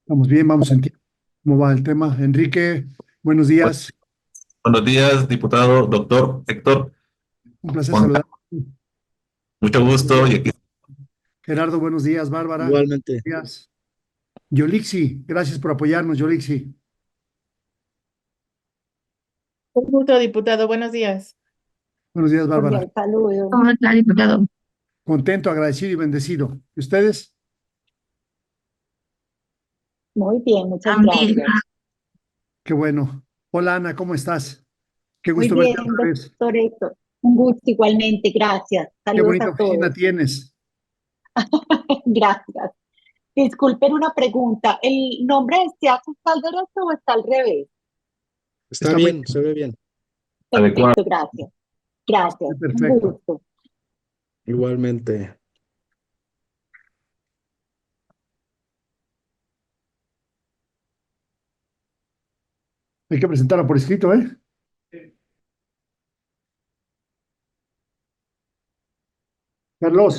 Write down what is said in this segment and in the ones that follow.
Vamos bien, vamos en tiempo. ¿Cómo va el tema? Enrique, buenos días. Buenos días, diputado, doctor Héctor. Un placer Con saludar. mucho gusto y aquí Gerardo, buenos días. Bárbara, Igualmente. buenos días. Yolixi, gracias por apoyarnos, Yolixi. Un gusto, diputado. Buenos días. Buenos días, Bárbara. Cordial saludo. ¿Cómo está, diputado? Contento, agradecido y bendecido. ¿Y ustedes? Muy bien, muchas También. gracias. Qué bueno. Hola, Ana, ¿cómo estás? Qué Muy gusto verte bien, otra vez. doctor Héctor. Un gusto igualmente, gracias. Qué Saludos bonita a oficina todos. tienes. Gracias. Disculpen una pregunta. ¿El nombre de Seattle está al derecho o está al revés? Está Está muy bien, se ve bien. adecuado. Perfecto, gracias. Gracias. Un perfecto. gusto. Igualmente. Hay que presentarla por escrito, ¿eh? Carlos.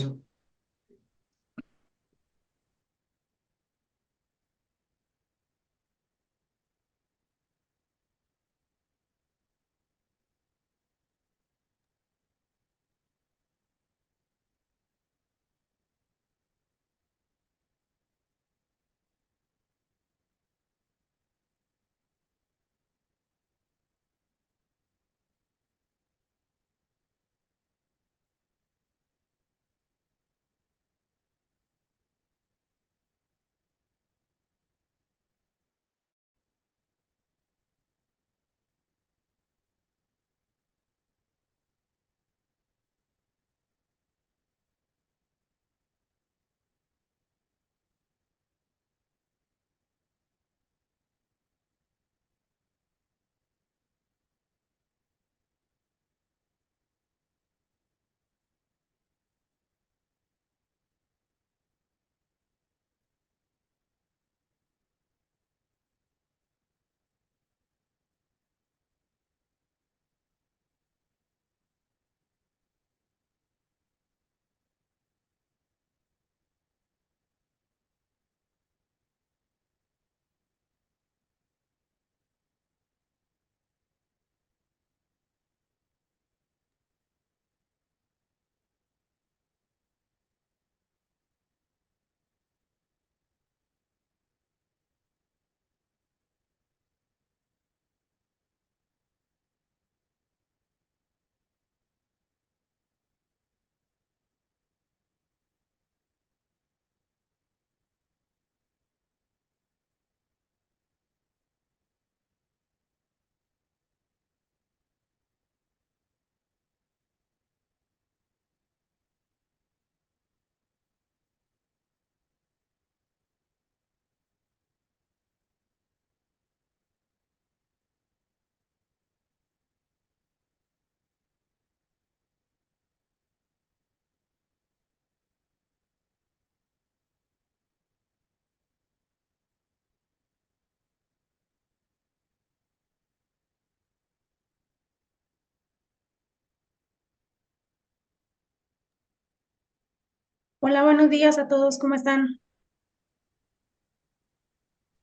Hola, buenos días a todos. ¿Cómo están?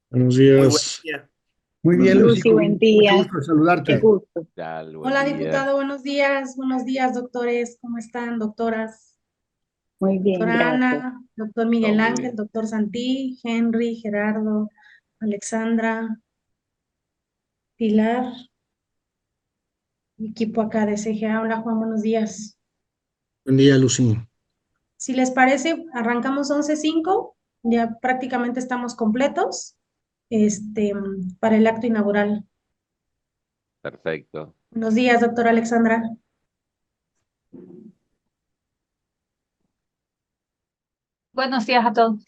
Buenos Muy buen días. día. Muy Buenos bien, días. Lucy, Lucy, buen con mucho día. gusto de Qué saludarte. gusto. Buen Hola, día. diputado. Buenos días. Buenos días, doctores. ¿Cómo están, doctoras? Muy bien, Doctora gracias. Ana, doctor Todo Miguel muy Ángel, bien. doctor Santí, Henry, Gerardo, Alexandra, Pilar, mi equipo acá de CGA. Hola, Juan. Buenos días. Buen día, Lucy. Si les parece, arrancamos 11:05. Ya prácticamente estamos completos, para el acto inaugural. Perfecto. Buenos días, doctora Alexandra. Buenos días a todos.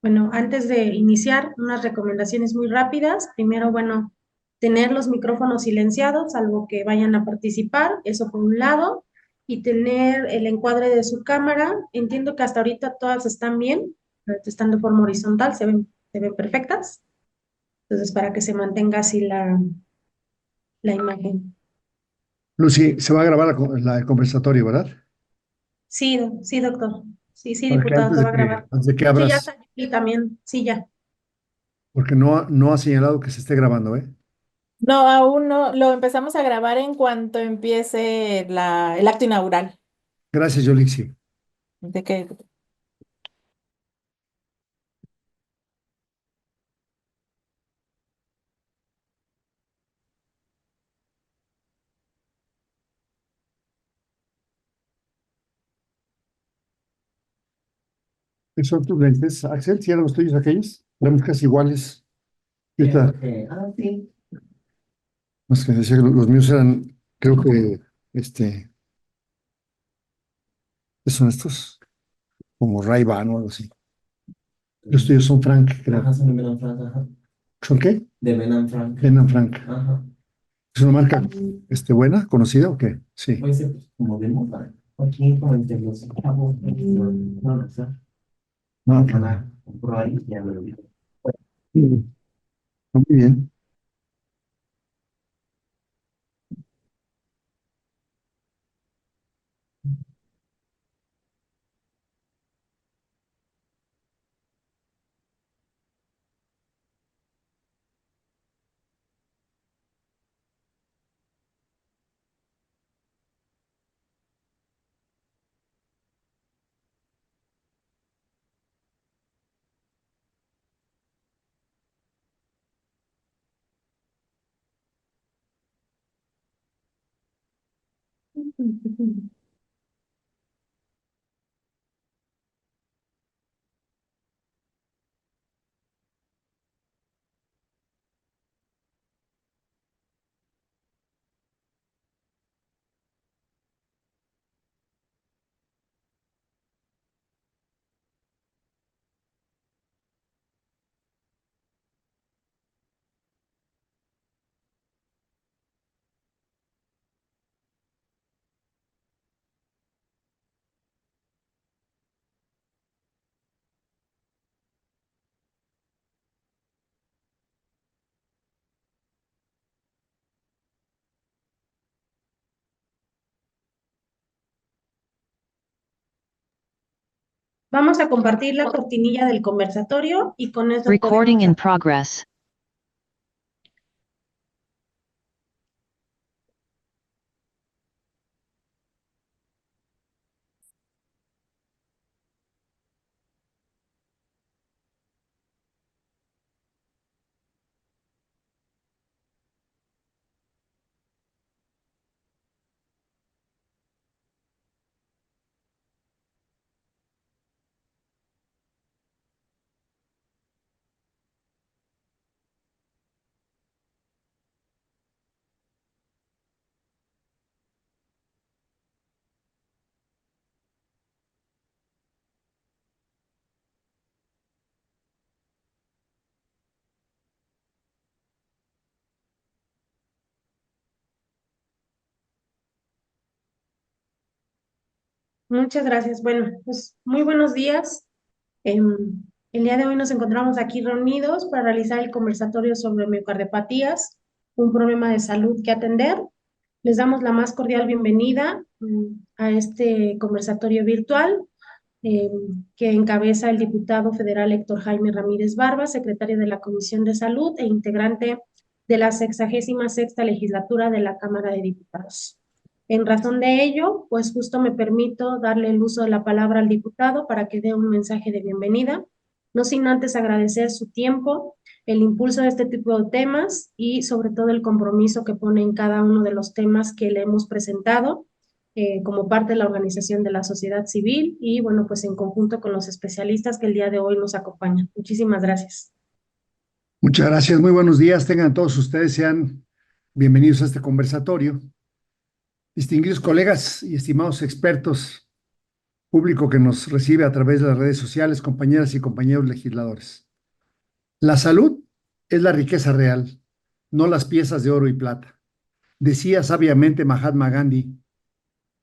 Bueno, antes de iniciar, unas recomendaciones muy rápidas. Primero, bueno, tener los micrófonos silenciados, salvo que vayan a participar, eso por un lado, y tener el encuadre de su cámara. Entiendo que hasta ahorita todas están bien, están de forma horizontal, se ven perfectas. Entonces, para que se mantenga así la imagen. Lucy, se va a grabar el conversatorio, ¿verdad? Sí, sí, doctor. Sí, sí, Para que diputado, se va a grabar. antes de que Sí, ya abras, está aquí también. Sí, ya. porque no ha señalado que se esté grabando, ¿eh? No, aún no. Lo empezamos a grabar en cuanto empiece el acto inaugural. Gracias, Yolixi. De que ¿Esos son tus lentes, Axel? ¿Sí eran los tuyos aquellos? Éramos casi iguales. Ahorita, Sí. más que decía que los míos eran, creo que, ¿qué son estos? Como Ray-Ban o algo así. Los tuyos son Frank, creo. Ajá, son de Ben and Frank, ajá. ¿Son qué? De Ben and Frank. Ben and Frank. Ajá. ¿Es una marca buena, conocida o qué? Sí. Puede ser pues, como de moda. Aquí como entre los chavos, no lo sé. No, Ojalá, compró ahí, ya me lo dijo. muy bien. Vamos a compartir la cortinilla del conversatorio y con eso Recording in podemos... progress. Muchas gracias. Bueno, pues muy buenos días. Em, el día de hoy nos encontramos aquí reunidos para realizar el conversatorio sobre miocardiopatías, un problema de salud que atender. Les damos la más cordial bienvenida a este conversatorio virtual que encabeza el diputado federal Héctor Jaime Ramírez Barba, secretario de la Comisión de Salud e integrante de la 66ª legislatura de la Cámara de Diputados. En razón de ello, pues justo me permito darle el uso de la palabra al diputado para que dé un mensaje de bienvenida, no sin antes agradecer su tiempo, el impulso de este tipo de temas y sobre todo el compromiso que pone en cada uno de los temas que le hemos presentado como parte de la organización de la sociedad civil y bueno, pues en conjunto con los especialistas que el día de hoy nos acompañan. Muchísimas gracias. Muchas gracias. Muy buenos días. Tengan todos ustedes, sean bienvenidos a este conversatorio. Distinguidos colegas y estimados expertos, público que nos recibe a través de las redes sociales, compañeras y compañeros legisladores. La salud es la riqueza real, no las piezas de oro y plata. Decía sabiamente Mahatma Gandhi,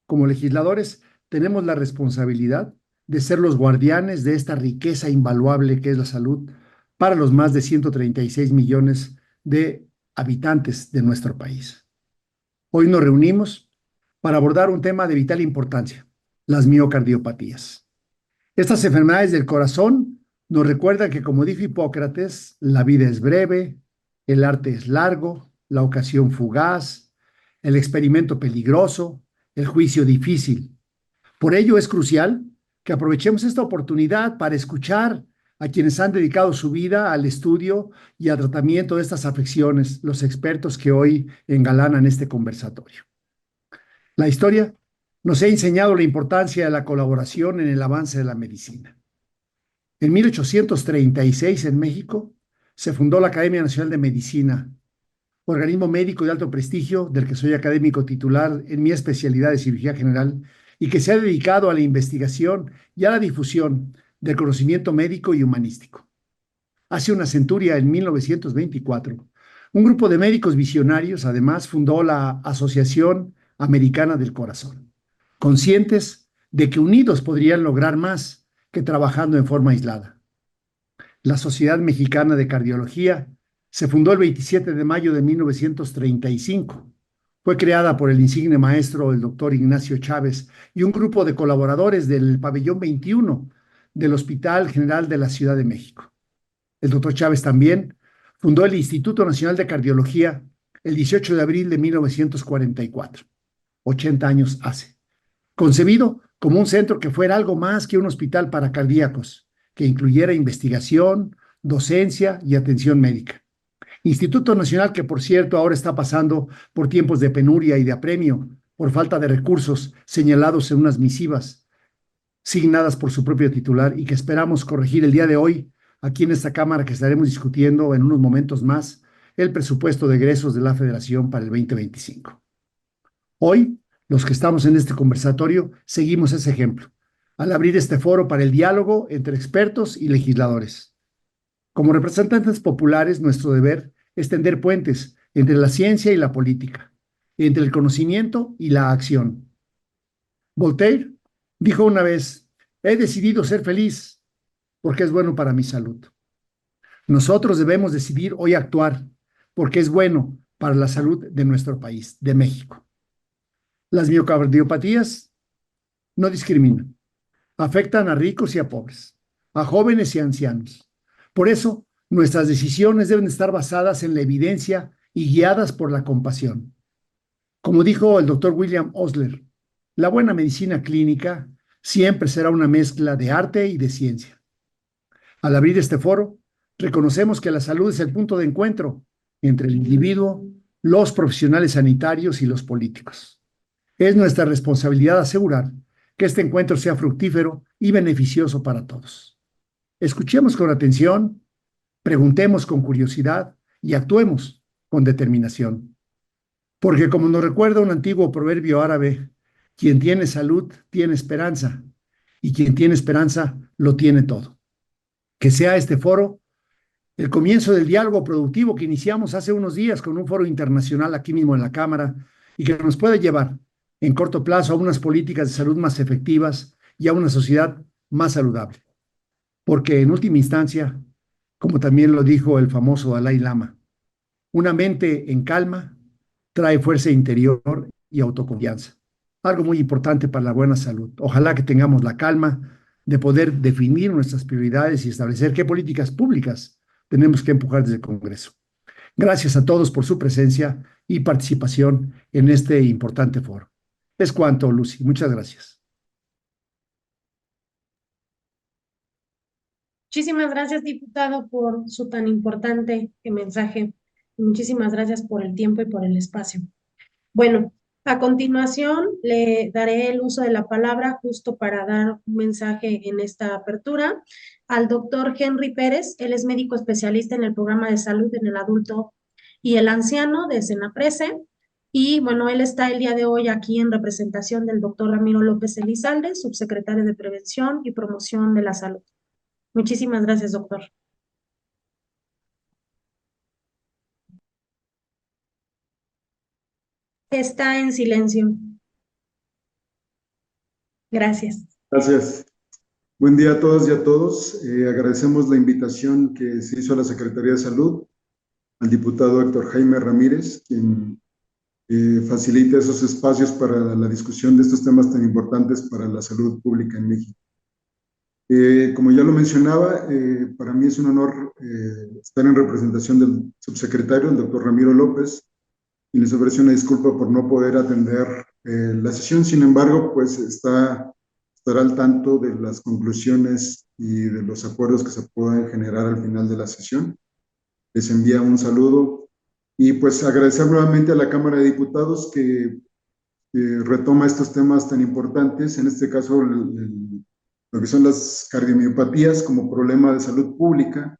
como legisladores tenemos la responsabilidad de ser los guardianes de esta riqueza invaluable que es la salud para los más de 136 millones de habitantes de nuestro país. Hoy nos reunimos para abordar un tema de vital importancia, las miocardiopatías. Estas enfermedades del corazón nos recuerdan que, como dijo Hipócrates, la vida es breve, el arte es largo, la ocasión fugaz, el experimento peligroso, el juicio difícil. Por ello es crucial que aprovechemos esta oportunidad para escuchar a quienes han dedicado su vida al estudio y al tratamiento de estas afecciones, los expertos que hoy engalanan este conversatorio. La historia nos ha enseñado la importancia de la colaboración en el avance de la medicina. En 1836, en México, se fundó la Academia Nacional de Medicina, organismo médico de alto prestigio del que soy académico titular en mi especialidad de cirugía general y que se ha dedicado a la investigación y a la difusión del conocimiento médico y humanístico. Hace una centuria, en 1924, un grupo de médicos visionarios además fundó la Asociación Americana del Corazón, conscientes de que unidos podrían lograr más que trabajando en forma aislada. La Sociedad Mexicana de Cardiología se fundó el 27 de mayo de 1935. Fue creada por el insigne maestro, el doctor Ignacio Chávez, y un grupo de colaboradores del pabellón 21 del Hospital General de la Ciudad de México. El doctor Chávez también fundó el Instituto Nacional de Cardiología el 18 de abril de 1944, 80 años hace, concebido como un centro que fuera algo más que un hospital para cardíacos, que incluyera investigación, docencia y atención médica. Instituto Nacional que, por cierto, ahora está pasando por tiempos de penuria y de apremio por falta de recursos señalados en unas misivas signadas por su propio titular y que esperamos corregir el día de hoy aquí en esta Cámara, que estaremos discutiendo en unos momentos más el presupuesto de egresos de la Federación para el 2025. Hoy, los que estamos en este conversatorio, seguimos ese ejemplo al abrir este foro para el diálogo entre expertos y legisladores. Como representantes populares, nuestro deber es tender puentes entre la ciencia y la política, entre el conocimiento y la acción. Voltaire dijo una vez: he decidido ser feliz porque es bueno para mi salud. Nosotros debemos decidir hoy actuar porque es bueno para la salud de nuestro país, de México. Las miocardiopatías no discriminan, afectan a ricos y a pobres, a jóvenes y a ancianos. Por eso, nuestras decisiones deben estar basadas en la evidencia y guiadas por la compasión. Como dijo el doctor William Osler, la buena medicina clínica siempre será una mezcla de arte y de ciencia. Al abrir este foro, reconocemos que la salud es el punto de encuentro entre el individuo, los profesionales sanitarios y los políticos. Es nuestra responsabilidad asegurar que este encuentro sea fructífero y beneficioso para todos. Escuchemos con atención, preguntemos con curiosidad y actuemos con determinación. Porque, como nos recuerda un antiguo proverbio árabe, quien tiene salud tiene esperanza, y quien tiene esperanza lo tiene todo. Que sea este foro el comienzo del diálogo productivo que iniciamos hace unos días con un foro internacional aquí mismo en la Cámara y que nos puede llevar en corto plazo a unas políticas de salud más efectivas y a una sociedad más saludable. Porque en última instancia, como también lo dijo el famoso Dalai Lama, una mente en calma trae fuerza interior y autoconfianza. Algo muy importante para la buena salud. Ojalá que tengamos la calma de poder definir nuestras prioridades y establecer qué políticas públicas tenemos que empujar desde el Congreso. Gracias a todos por su presencia y participación en este importante foro. Es cuanto, Lucy. Muchas gracias. Muchísimas gracias, diputado, por su tan importante mensaje. Muchísimas gracias por el tiempo y por el espacio. Bueno, a continuación le daré el uso de la palabra justo para dar un mensaje en esta apertura al doctor Henry Pérez. Él es médico especialista en el programa de salud en el adulto y el anciano de Senaprece. Y bueno, él está el día de hoy aquí en representación del doctor Ramiro López Elizalde, subsecretario de Prevención y Promoción de la Salud. Muchísimas gracias, doctor. Está en silencio. Gracias. Gracias. Buen día a todas y a todos. Agradecemos la invitación que se hizo a la Secretaría de Salud, al diputado Héctor Jaime Ramírez, quien facilita esos espacios para la discusión de estos temas tan importantes para la salud pública en México. Como ya lo mencionaba, para mí es un honor estar en representación del subsecretario, el doctor Ramiro López, y les ofrezco una disculpa por no poder atender la sesión. Sin embargo, pues estará al tanto de las conclusiones y de los acuerdos que se puedan generar al final de la sesión. Les envía un saludo y pues agradecer nuevamente a la Cámara de Diputados que retoma estos temas tan importantes, en este caso lo que son las cardiomiopatías como problema de salud pública,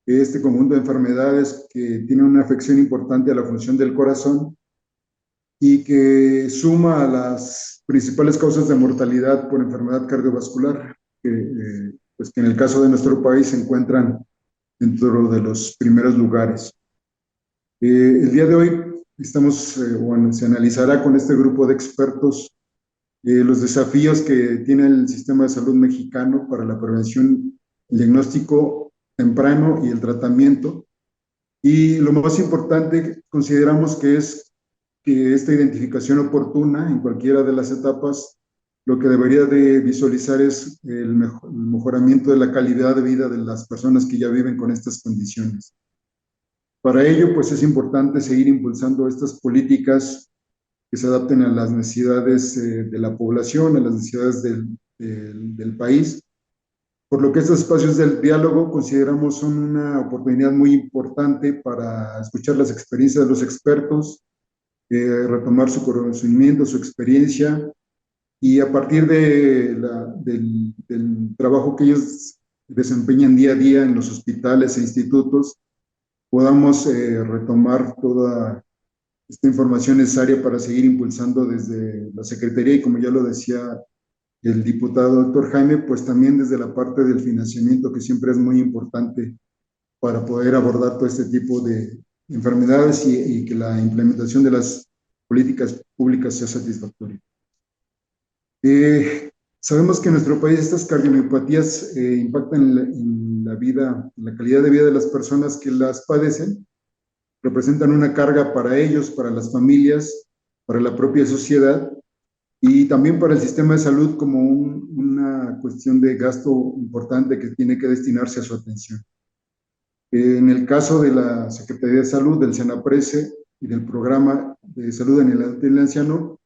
este conjunto de enfermedades que tienen una afección importante a la función del corazón y que suma a las principales causas de mortalidad por enfermedad cardiovascular, pues que en el caso de nuestro país se encuentran dentro de los primeros lugares. El día de hoy se analizará con este grupo de expertos los desafíos que tiene el sistema de salud mexicano para la prevención, el diagnóstico temprano y el tratamiento. Y lo más importante consideramos que es que esta identificación oportuna en cualquiera de las etapas lo que debería de visualizar es el mejoramiento de la calidad de vida de las personas que ya viven con estas condiciones. Para ello, pues es importante seguir impulsando estas políticas que se adapten a las necesidades de la población, a las necesidades del país, por lo que estos espacios del diálogo consideramos son una oportunidad muy importante para escuchar las experiencias de los expertos, retomar su conocimiento, su experiencia, y a partir del trabajo que ellos desempeñan día a día en los hospitales e institutos, podamos retomar toda esta información necesaria para seguir impulsando desde la Secretaría y, como ya lo decía el diputado doctor Jaime, pues también desde la parte del financiamiento, que siempre es muy importante para poder abordar todo este tipo de enfermedades y que la implementación de las políticas públicas sea satisfactoria. Sabemos que en nuestro país estas cardiomiopatías impactan en la vida, en la calidad de vida de las personas que las padecen, representan una carga para ellos, para las familias, para la propia sociedad y también para el sistema de salud como una cuestión de gasto importante que tiene que destinarse a su atención. En el caso de la Secretaría de Salud, del SENAPRESE y del Programa de Salud en el Adulto y el Anciano,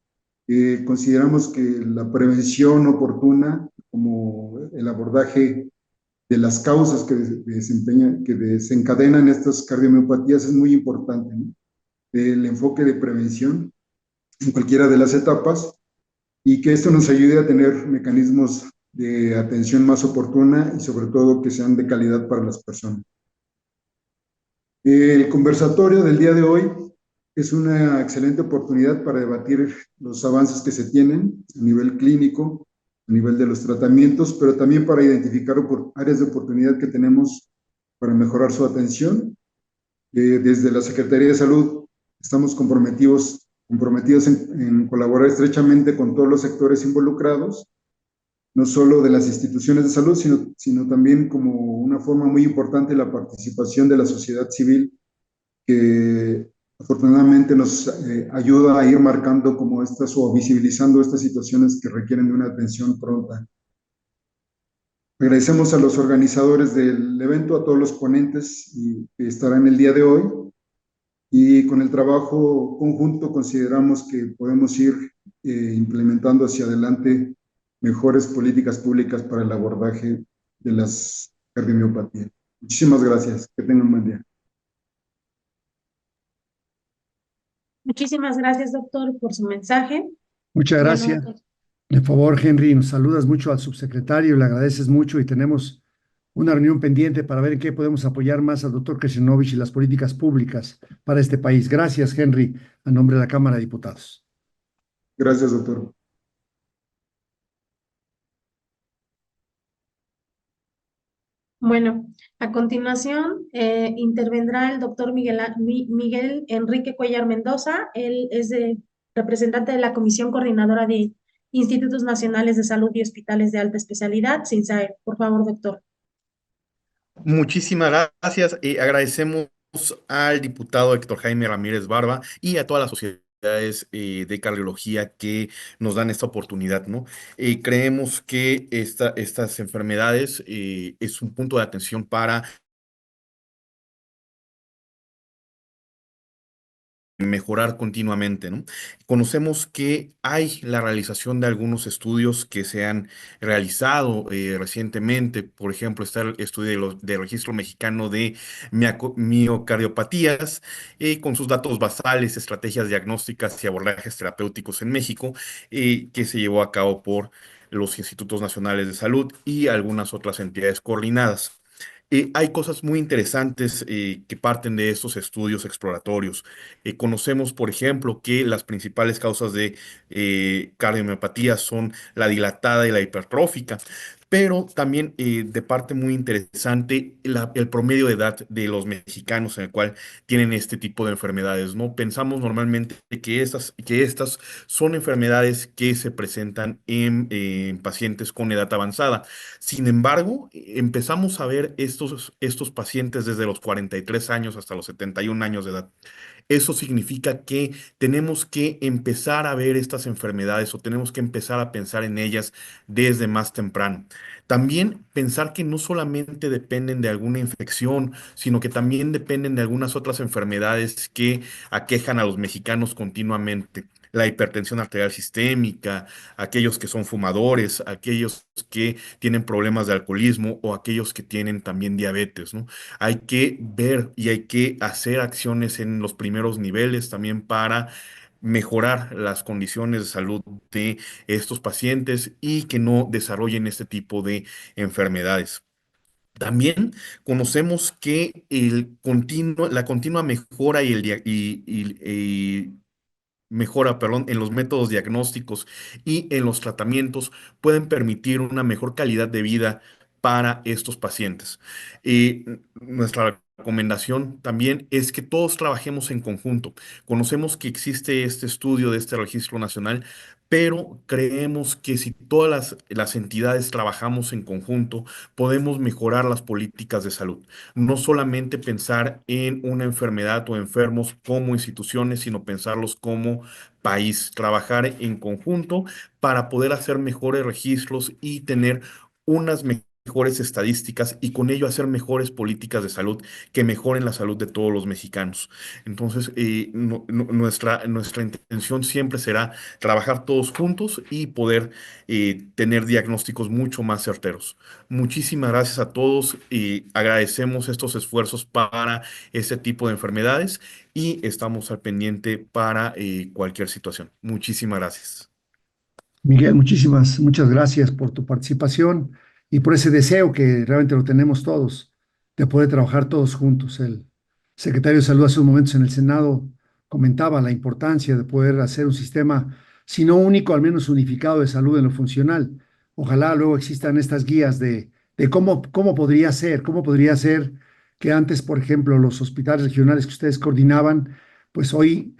consideramos que la prevención oportuna, como el abordaje de las causas que desencadenan estas cardiomiopatías es muy importante, ¿no? El enfoque de prevención en cualquiera de las etapas y que esto nos ayude a tener mecanismos de atención más oportuna y sobre todo que sean de calidad para las personas. El conversatorio del día de hoy es una excelente oportunidad para debatir los avances que se tienen a nivel clínico, a nivel de los tratamientos, pero también para identificar áreas de oportunidad que tenemos para mejorar su atención. Desde la Secretaría de Salud estamos comprometidos en colaborar estrechamente con todos los sectores involucrados, no solo de las instituciones de salud, sino también como una forma muy importante la participación de la sociedad civil, que afortunadamente nos ayuda a ir marcando como estas o visibilizando estas situaciones que requieren de una atención pronta. Agradecemos a los organizadores del evento, a todos los ponentes que estarán el día de hoy, y con el trabajo conjunto consideramos que podemos ir implementando hacia adelante mejores políticas públicas para el abordaje de las cardiomiopatías. Muchísimas gracias. Que tengan un buen día. Muchísimas gracias, doctor, por su mensaje. Muchas Bueno, gracias. De favor, Henry, nos saludas mucho al subsecretario, le agradeces mucho y tenemos una reunión pendiente para ver en qué podemos apoyar más al doctor Krasinovich y las políticas públicas para este país. Gracias, Henry, a nombre de la Cámara de Diputados. Gracias, doctor. Bueno, a continuación intervendrá el doctor Miguel Enrique Cuellar Mendoza. Él es representante de la Comisión Coordinadora de Institutos Nacionales de Salud y Hospitales de Alta Especialidad, SINSAE. Por favor, doctor. Muchísimas gracias y agradecemos al diputado Héctor Jaime Ramírez Barba y a toda la sociedad de cardiología que nos dan esta oportunidad, ¿no? Creemos que estas enfermedades es un punto de atención para mejorar continuamente, ¿no? Conocemos que hay la realización de algunos estudios que se han realizado recientemente. Por ejemplo, está el estudio del Registro Mexicano de Miocardiopatías, con sus datos basales, estrategias diagnósticas y abordajes terapéuticos en México, que se llevó a cabo por los Institutos Nacionales de Salud y algunas otras entidades coordinadas. Hay cosas muy interesantes que parten de estos estudios exploratorios. Conocemos, por ejemplo, que las principales causas de cardiomiopatía son la dilatada y la hipertrófica, pero también de parte muy interesante el promedio de edad de los mexicanos en el cual tienen este tipo de enfermedades, ¿no? Pensamos normalmente que estas son enfermedades que se presentan en pacientes con edad avanzada. Sin embargo, empezamos a ver estos pacientes desde los 43 años hasta los 71 años de edad. Eso significa que tenemos que empezar a ver estas enfermedades o tenemos que empezar a pensar en ellas desde más temprano. También pensar que no solamente dependen de alguna infección, sino que también dependen de algunas otras enfermedades que aquejan a los mexicanos continuamente. La hipertensión arterial sistémica, aquellos que son fumadores, aquellos que tienen problemas de alcoholismo o aquellos que tienen también diabetes, ¿no? Hay que ver y hay que hacer acciones en los primeros niveles también para mejorar las condiciones de salud de estos pacientes y que no desarrollen este tipo de enfermedades. También conocemos que la continua mejora y en los métodos diagnósticos y en los tratamientos pueden permitir una mejor calidad de vida para estos pacientes. Nuestra recomendación también es que todos trabajemos en conjunto. Conocemos que existe este estudio de este registro nacional, pero creemos que si todas las entidades trabajamos en conjunto, podemos mejorar las políticas de salud. No solamente pensar en una enfermedad o enfermos como instituciones, sino pensarlos como país, trabajar en conjunto para poder hacer mejores registros y tener unas mejores estadísticas y con ello hacer mejores políticas de salud que mejoren la salud de todos los mexicanos. Entonces, nuestra intención siempre será trabajar todos juntos y poder tener diagnósticos mucho más certeros. Muchísimas gracias a todos y agradecemos estos esfuerzos para este tipo de enfermedades y estamos al pendiente para cualquier situación. Muchísimas gracias. Miguel, muchas gracias por tu participación y por ese deseo que realmente lo tenemos todos de poder trabajar todos juntos. El secretario de Salud hace unos momentos en el Senado comentaba la importancia de poder hacer un sistema, si no único, al menos unificado de salud en lo funcional. Ojalá luego existan estas guías de cómo podría ser que antes, por ejemplo, los hospitales regionales que ustedes coordinaban, pues hoy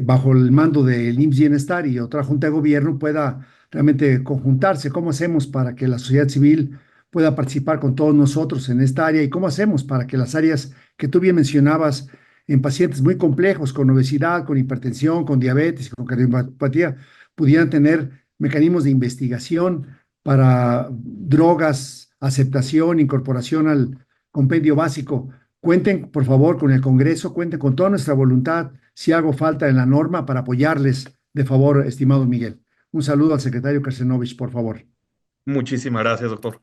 bajo el mando del IMSS Bienestar y otra junta de gobierno pueda realmente conjuntarse. ¿Cómo hacemos para que la sociedad civil pueda participar con todos nosotros en esta área? ¿Y cómo hacemos para que las áreas que tú bien mencionabas en pacientes muy complejos, con obesidad, con hipertensión, con diabetes, con cardiopatía, pudieran tener mecanismos de investigación para drogas, aceptación, incorporación al compendio básico? Cuenten, por favor, con el Congreso, cuenten con toda nuestra voluntad si hago falta en la norma para apoyarles, de favor, estimado Miguel. Un saludo al secretario Karsenovich, por favor. Muchísimas gracias, doctor.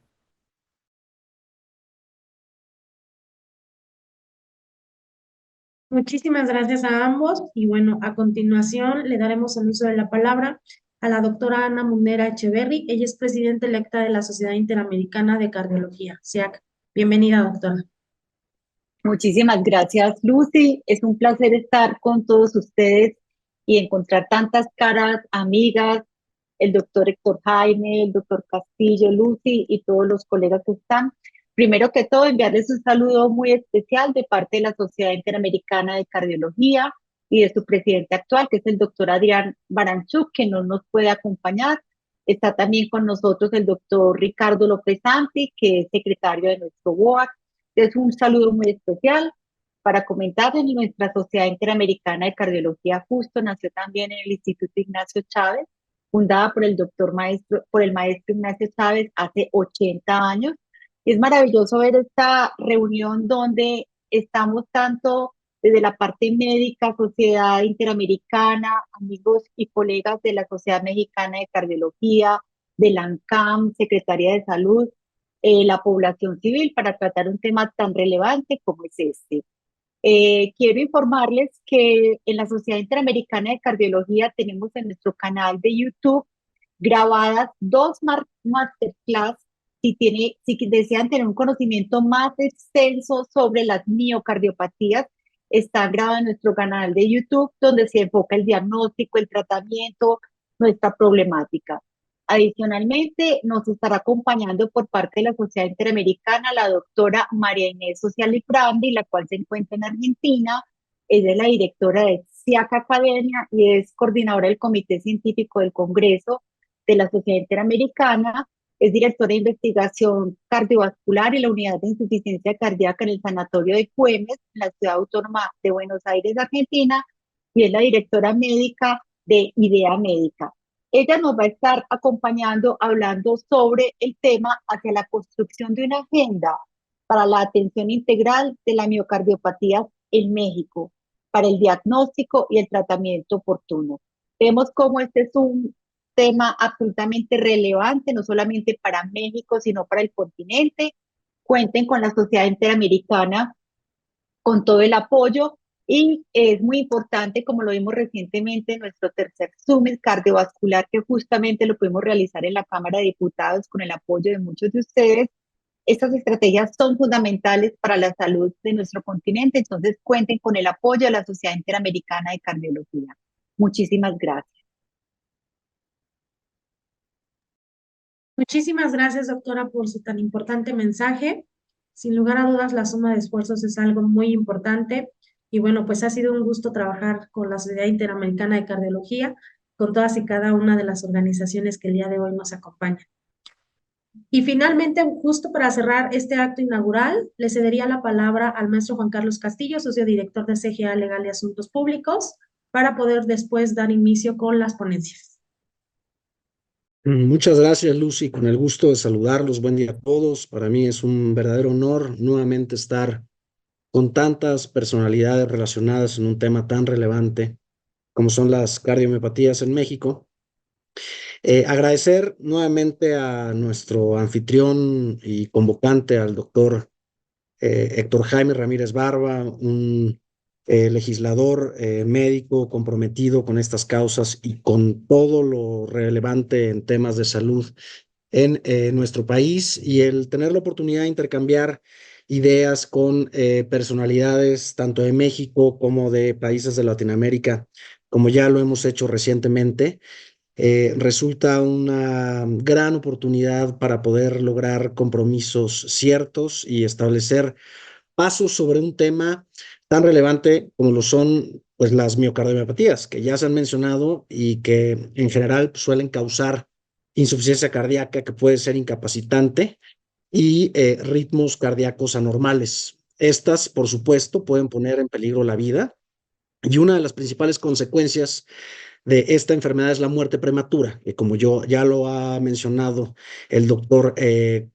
Muchísimas gracias a ambos y bueno, a continuación le daremos el uso de la palabra a la doctora Ana Munera Echeverry. Ella es presidenta electa de la Sociedad Interamericana de Cardiología, SIAC. Bienvenida, doctora. Muchísimas gracias, Lucy. Es un placer estar con todos ustedes y encontrar tantas caras amigas, el doctor Héctor Jaime, el doctor Castillo, Lucy y todos los colegas que están. Primero que todo, enviarles un saludo muy especial de parte de la Sociedad Interamericana de Cardiología y de su presidente actual, que es el doctor Adrián Baranchuk, que no nos puede acompañar. Está también con nosotros el doctor Ricardo López Santi, que es secretario de nuestro BOAC. Es un saludo muy especial. para comentarles, nuestra Sociedad Interamericana de Cardiología justo nació también en el Instituto Ignacio Chávez, fundada por el maestro Ignacio Chávez hace 80 años. Es maravilloso ver esta reunión donde estamos tanto desde la parte médica, Sociedad Interamericana, amigos y colegas de la Sociedad Mexicana de Cardiología, de la ANCAM, Secretaría de Salud, la población civil, para tratar un tema tan relevante como es este. Quiero informarles que en la Sociedad Interamericana de Cardiología tenemos en nuestro canal de YouTube grabadas 2 masterclass. Si desean tener un conocimiento más extenso sobre las miocardiopatías, está grabado en nuestro canal de YouTube, donde se enfoca el diagnóstico, el tratamiento, nuestra problemática. Adicionalmente, nos estará acompañando por parte de la Sociedad Interamericana la doctora María Inés Socialiprandi, la cual se encuentra en Argentina. Ella es la directora de SIAC Academia y es coordinadora del Comité Científico del Congreso de la Sociedad Interamericana. Es directora de investigación cardiovascular y la unidad de insuficiencia cardíaca en el Sanatorio de Güemes, en la Ciudad Autónoma de Buenos Aires, Argentina, y es la directora médica de IDEA Médica. Ella nos va a estar acompañando hablando sobre el tema hacia la construcción de una agenda para la atención integral de la miocardiopatía en México, para el diagnóstico y el tratamiento oportuno. Vemos cómo este es un tema absolutamente relevante, no solamente para México, sino para el continente. Cuenten con la Sociedad Interamericana, con todo el apoyo, y es muy importante, como lo vimos recientemente en nuestro tercer Summit cardiovascular, que justamente lo pudimos realizar en la Cámara de Diputados con el apoyo de muchos de ustedes. Estas estrategias son fundamentales para la salud de nuestro continente, entonces cuenten con el apoyo de la Sociedad Interamericana de Cardiología. Muchísimas gracias. Muchísimas gracias, doctora, por su tan importante mensaje. Sin lugar a dudas, la suma de esfuerzos es algo muy importante. Y bueno, pues ha sido un gusto trabajar con la Sociedad Interamericana de Cardiología, con todas y cada una de las organizaciones que el día de hoy nos acompañan. Y finalmente, justo para cerrar este acto inaugural, le cedería la palabra al maestro Juan Carlos Castillo, socio director de CGA Legal y Asuntos Públicos, para poder después dar inicio con las ponencias. Muchas gracias, Lucy. Con el gusto de saludarlos. Buen día a todos. Para mí es un verdadero honor nuevamente estar con tantas personalidades relacionadas en un tema tan relevante como son las cardiomiopatías en México. Agradecer nuevamente a nuestro anfitrión y convocante, al doctor Héctor Jaime Ramírez Barba, un legislador médico comprometido con estas causas y con todo lo relevante en temas de salud en nuestro país, y el tener la oportunidad de intercambiar ideas con personalidades tanto de México como de países de Latinoamérica, como ya lo hemos hecho recientemente. Resulta una gran oportunidad para poder lograr compromisos ciertos y establecer pasos sobre un tema tan relevante como lo son, pues, las miocardiopatías, que ya se han mencionado y que en general suelen causar insuficiencia cardíaca, que puede ser incapacitante, y ritmos cardíacos anormales. Estas, por supuesto, pueden poner en peligro la vida, y una de las principales consecuencias de esta enfermedad es la muerte prematura, que, como ya lo ha mencionado el doctor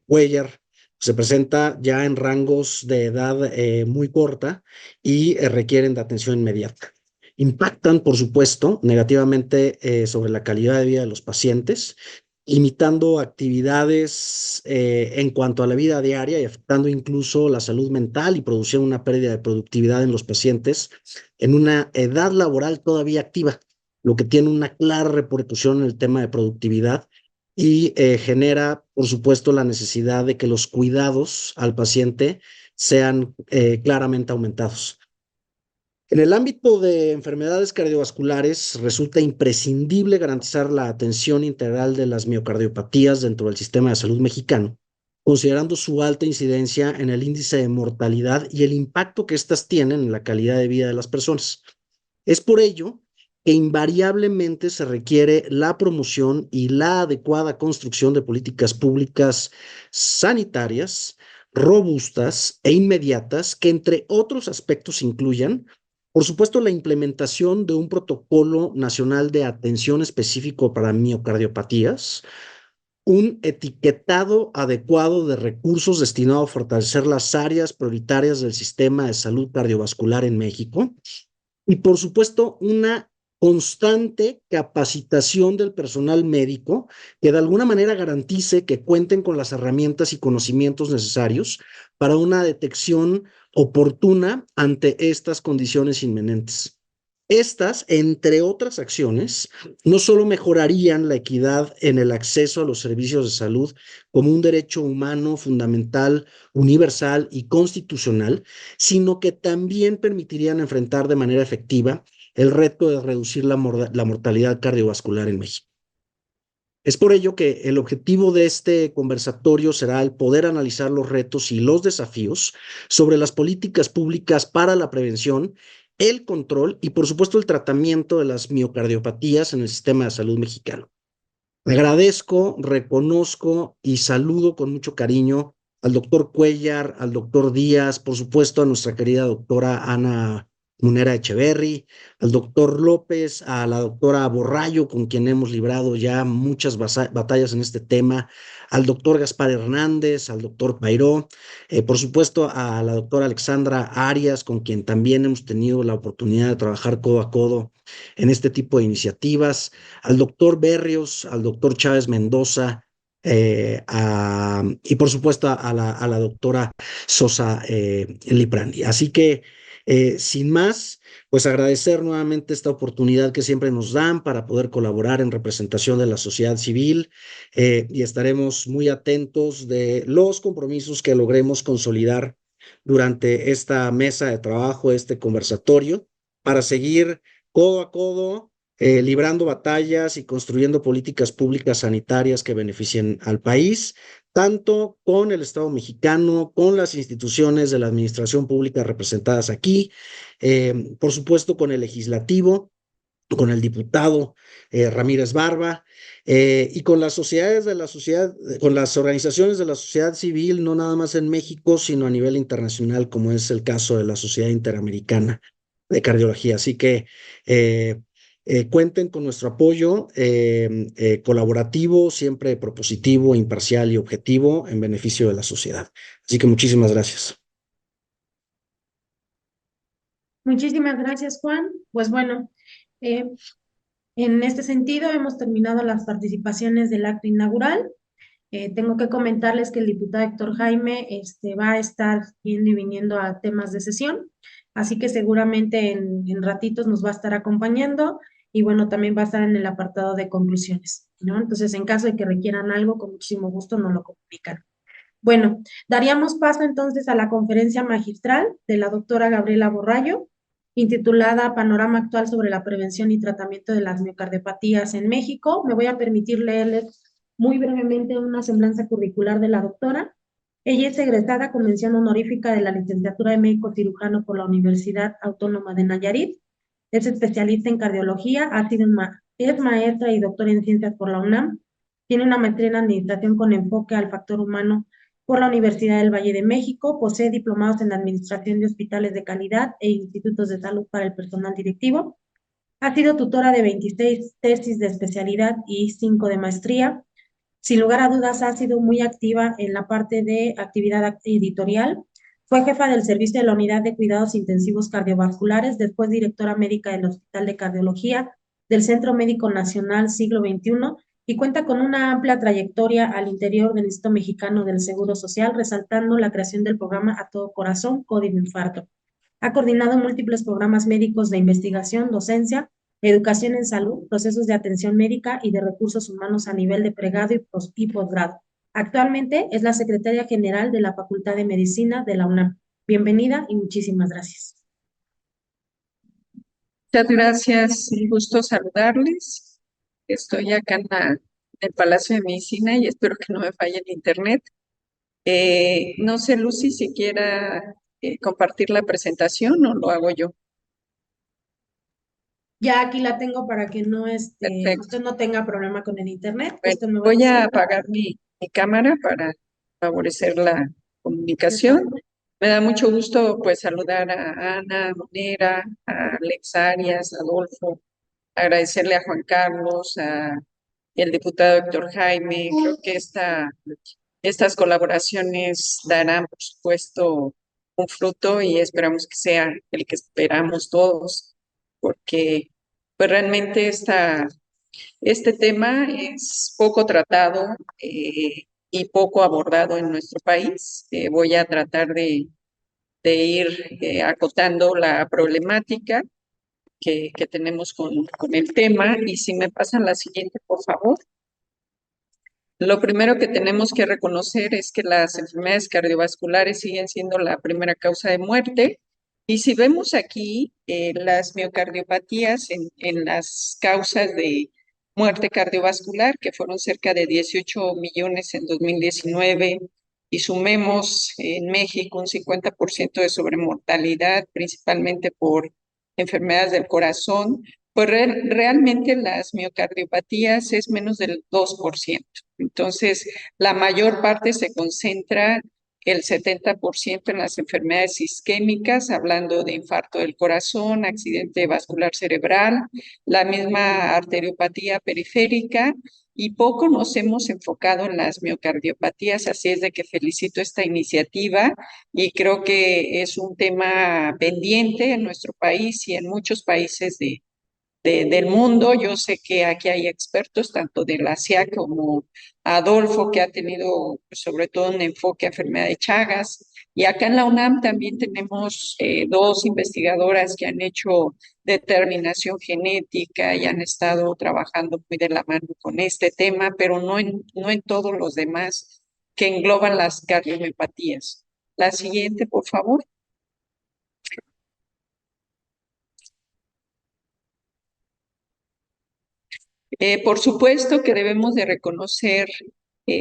Cuellar, se presenta ya en rangos de edad muy corta y requieren de atención inmediata. Impactan, por supuesto, negativamente sobre la calidad de vida de los pacientes, limitando actividades en cuanto a la vida diaria y afectando incluso la salud mental y produciendo una pérdida de productividad en los pacientes en una edad laboral todavía activa, lo que tiene una clara repercusión en el tema de productividad y genera, por supuesto, la necesidad de que los cuidados al paciente sean claramente aumentados. En el ámbito de enfermedades cardiovasculares, resulta imprescindible garantizar la atención integral de las miocardiopatías dentro del sistema de salud mexicano, considerando su alta incidencia en el índice de mortalidad y el impacto que éstas tienen en la calidad de vida de las personas. Es por ello que invariablemente se requiere la promoción y la adecuada construcción de políticas públicas sanitarias robustas e inmediatas que, entre otros aspectos, incluyan, por supuesto, la implementación de un protocolo nacional de atención específico para miocardiopatías, un etiquetado adecuado de recursos destinado a fortalecer las áreas prioritarias del sistema de salud cardiovascular en México y, por supuesto, una constante capacitación del personal médico que de alguna manera garantice que cuenten con las herramientas y conocimientos necesarios para una detección oportuna ante estas condiciones inminentes. Estas, entre otras acciones, no solo mejorarían la equidad en el acceso a los servicios de salud como un derecho humano fundamental, universal y constitucional, sino que también permitirían enfrentar de manera efectiva el reto de reducir la mortalidad cardiovascular en México. Es por ello que el objetivo de este conversatorio será el poder analizar los retos y los desafíos sobre las políticas públicas para la prevención, el control y, por supuesto, el tratamiento de las miocardiopatías en el sistema de salud mexicano. Agradezco, reconozco y saludo con mucho cariño al doctor Cuellar, al doctor Díaz, por supuesto a nuestra querida doctora Ana Munera Echeverry, al doctor López, a la doctora Borrallo, con quien hemos librado ya muchas batallas en este tema, al doctor Gaspar Hernández, al doctor Pairó, por supuesto a la doctora Alexandra Arias, con quien también hemos tenido la oportunidad de trabajar codo a codo en este tipo de iniciativas, al doctor Berrios, al doctor Chávez Mendoza, y por supuesto a la doctora Sosa Liprandi. Así que, sin más, pues agradecer nuevamente esta oportunidad que siempre nos dan para poder colaborar en representación de la sociedad civil, y estaremos muy atentos de los compromisos que logremos consolidar durante esta mesa de trabajo, este conversatorio, para seguir codo a codo, librando batallas y construyendo políticas públicas sanitarias que beneficien al país, tanto con el Estado mexicano, con las instituciones de la administración pública representadas aquí, por supuesto con el legislativo, con el diputado Ramírez Barba, y con las sociedades de la sociedad, con las organizaciones de la sociedad civil, no nada más en México, sino a nivel internacional, como es el caso de la Sociedad Interamericana de Cardiología. Así que cuenten con nuestro apoyo colaborativo, siempre propositivo, imparcial y objetivo en beneficio de la sociedad. Así que muchísimas gracias. Muchísimas gracias, Juan. Pues bueno, en este sentido hemos terminado las participaciones del acto inaugural. Tengo que comentarles que el diputado Héctor Jaime va a estar yendo y viniendo a temas de sesión, así que seguramente en ratitos nos va a estar acompañando y bueno, también va a estar en el apartado de conclusiones, ¿no? Entonces, en caso de que requieran algo, con muchísimo gusto nos lo comunican. Bueno, daríamos paso entonces a la conferencia magistral de la doctora Gabriela Borrallo, intitulada Panorama actual sobre la prevención y tratamiento de las miocardiopatías en México. Me voy a permitir leerles muy brevemente una semblanza curricular de la doctora. Ella es egresada con mención honorífica de la licenciatura de médico cirujano por la Universidad Autónoma de Nayarit. Es especialista en cardiología, es maestra y doctora en ciencias por la UNAM. Tiene una maestría en administración con enfoque al factor humano por la Universidad del Valle de México. Posee diplomados en administración de hospitales de calidad e institutos de salud para el personal directivo. Ha sido tutora de 26 tesis de especialidad y 5 de maestría. Sin lugar a dudas, ha sido muy activa en la parte de actividad editorial. Fue jefa del servicio de la Unidad de Cuidados Intensivos Cardiovasculares, después directora médica del Hospital de Cardiología del Centro Médico Nacional Siglo XXI y cuenta con una amplia trayectoria al interior del Instituto Mexicano del Seguro Social, resaltando la creación del programa A Todo Corazón, Código Infarto. Ha coordinado múltiples programas médicos de investigación, docencia, educación en salud, procesos de atención médica y de recursos humanos a nivel de pregrado y posgrado. Actualmente es la secretaria general de la Facultad de Medicina de la UNAM. Bienvenida y muchísimas gracias. Muchas gracias, un gusto saludarles. Estoy acá en el Palacio de Medicina y espero que no me falle el internet. No sé, Lucy, si quiera compartir la presentación o lo hago yo. Ya aquí la tengo para que no usted no tenga problema con el internet. Bueno, voy a apagar mi cámara para favorecer la comunicación. Me da mucho gusto pues saludar a Ana Monera, a Alex Arias, a Adolfo, agradecerle a Juan Carlos, a el diputado Héctor Jaime. Creo que estas colaboraciones darán, por supuesto, un fruto y esperamos que sea el que esperamos todos, porque pues realmente este tema es poco tratado y poco abordado en nuestro país. Voy a tratar de ir acotando la problemática que tenemos con el tema. Y si me pasan la siguiente, por favor. Lo primero que tenemos que reconocer es que las enfermedades cardiovasculares siguen siendo la primera causa de muerte. Y si vemos aquí las miocardiopatías en las causas de muerte cardiovascular, que fueron cerca de 18 millones en 2019, y sumemos en México un 50% de sobremortalidad, principalmente por enfermedades del corazón, pues realmente las miocardiopatías es menos del 2%. Entonces, la mayor parte se concentra, el 70% en las enfermedades isquémicas, hablando de infarto del corazón, accidente vascular cerebral, la misma arteriopatía periférica, y poco nos hemos enfocado en las miocardiopatías, así es de que felicito esta iniciativa y creo que es un tema pendiente en nuestro país y en muchos países del mundo. Yo sé que aquí hay expertos, tanto de la CIA como Adolfo, que ha tenido sobre todo un enfoque a enfermedad de Chagas. Y acá en la UNAM también tenemos dos investigadoras que han hecho determinación genética y han estado trabajando muy de la mano con este tema, pero no en todos los demás que engloban las cardiomiopatías. La siguiente, por favor. Por supuesto que debemos de reconocer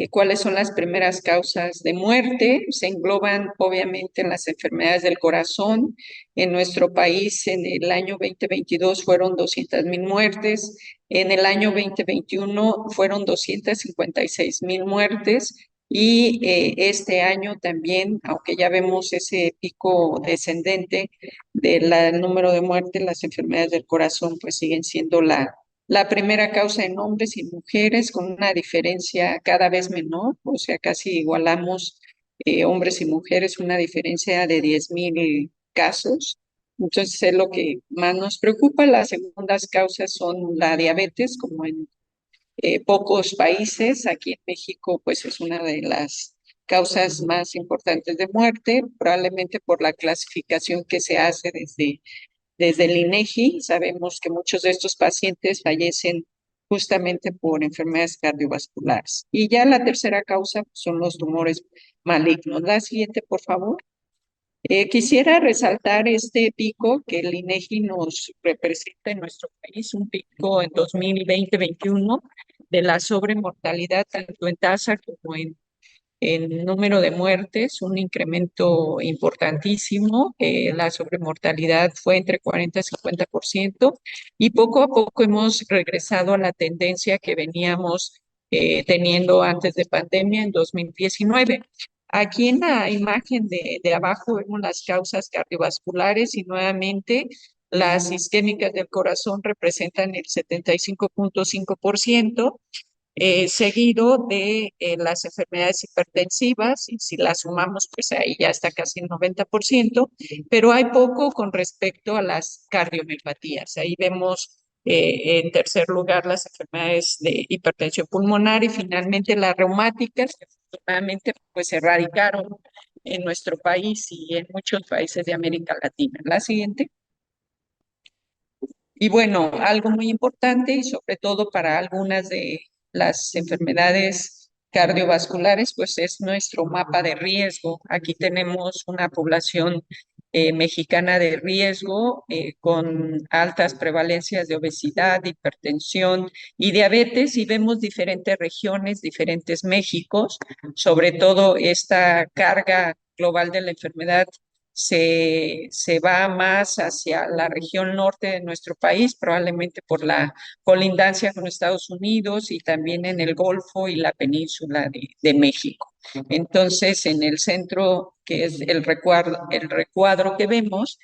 cuáles son las primeras causas de muerte. Se engloban obviamente en las enfermedades del corazón. En nuestro país en el año 2022 fueron 200,000 muertes. En el año 2021 fueron 256,000 muertes. Y este año también, aunque ya vemos ese pico descendente del número de muertes, las enfermedades del corazón pues siguen siendo la primera causa en hombres y mujeres, con una diferencia cada vez menor, o sea, casi igualamos hombres y mujeres, una diferencia de 10,000 casos. Entonces es lo que más nos preocupa. Las segundas causas son la diabetes, como en pocos países. Aquí en México, pues es una de las causas más importantes de muerte, probablemente por la clasificación que se hace desde el INEGI. Sabemos que muchos de estos pacientes fallecen justamente por enfermedades cardiovasculares. Y ya la tercera causa son los tumores malignos. La siguiente, por favor. Quisiera resaltar este pico que el INEGI nos representa en nuestro país, un pico en 2020-21 de la sobremortalidad, tanto en tasa como en número de muertes, un incremento importantísimo. La sobremortalidad fue entre 40 y 50%, y poco a poco hemos regresado a la tendencia que veníamos teniendo antes de pandemia en 2019. Aquí en la imagen de abajo vemos las causas cardiovasculares y nuevamente las isquémicas del corazón representan el 75.5%. Seguido de las enfermedades hipertensivas, y si las sumamos, pues ahí ya está casi el 90%, pero hay poco con respecto a las cardiomiopatías. Ahí vemos en tercer lugar las enfermedades de hipertensión pulmonar y finalmente las reumáticas, que afortunadamente pues se erradicaron en nuestro país y en muchos países de América Latina. La siguiente. Y bueno, algo muy importante y sobre todo para algunas de las enfermedades cardiovasculares, pues es nuestro mapa de riesgo. Aquí tenemos una población mexicana de riesgo con altas prevalencias de obesidad, hipertensión y diabetes, y vemos diferentes regiones, diferentes Méxicos, sobre todo esta carga global de la enfermedad se va más hacia la región norte de nuestro país, probablemente por la colindancia con Estados Unidos y también en el Golfo y la península de México. Entonces, en el centro, que es el recuadro que vemos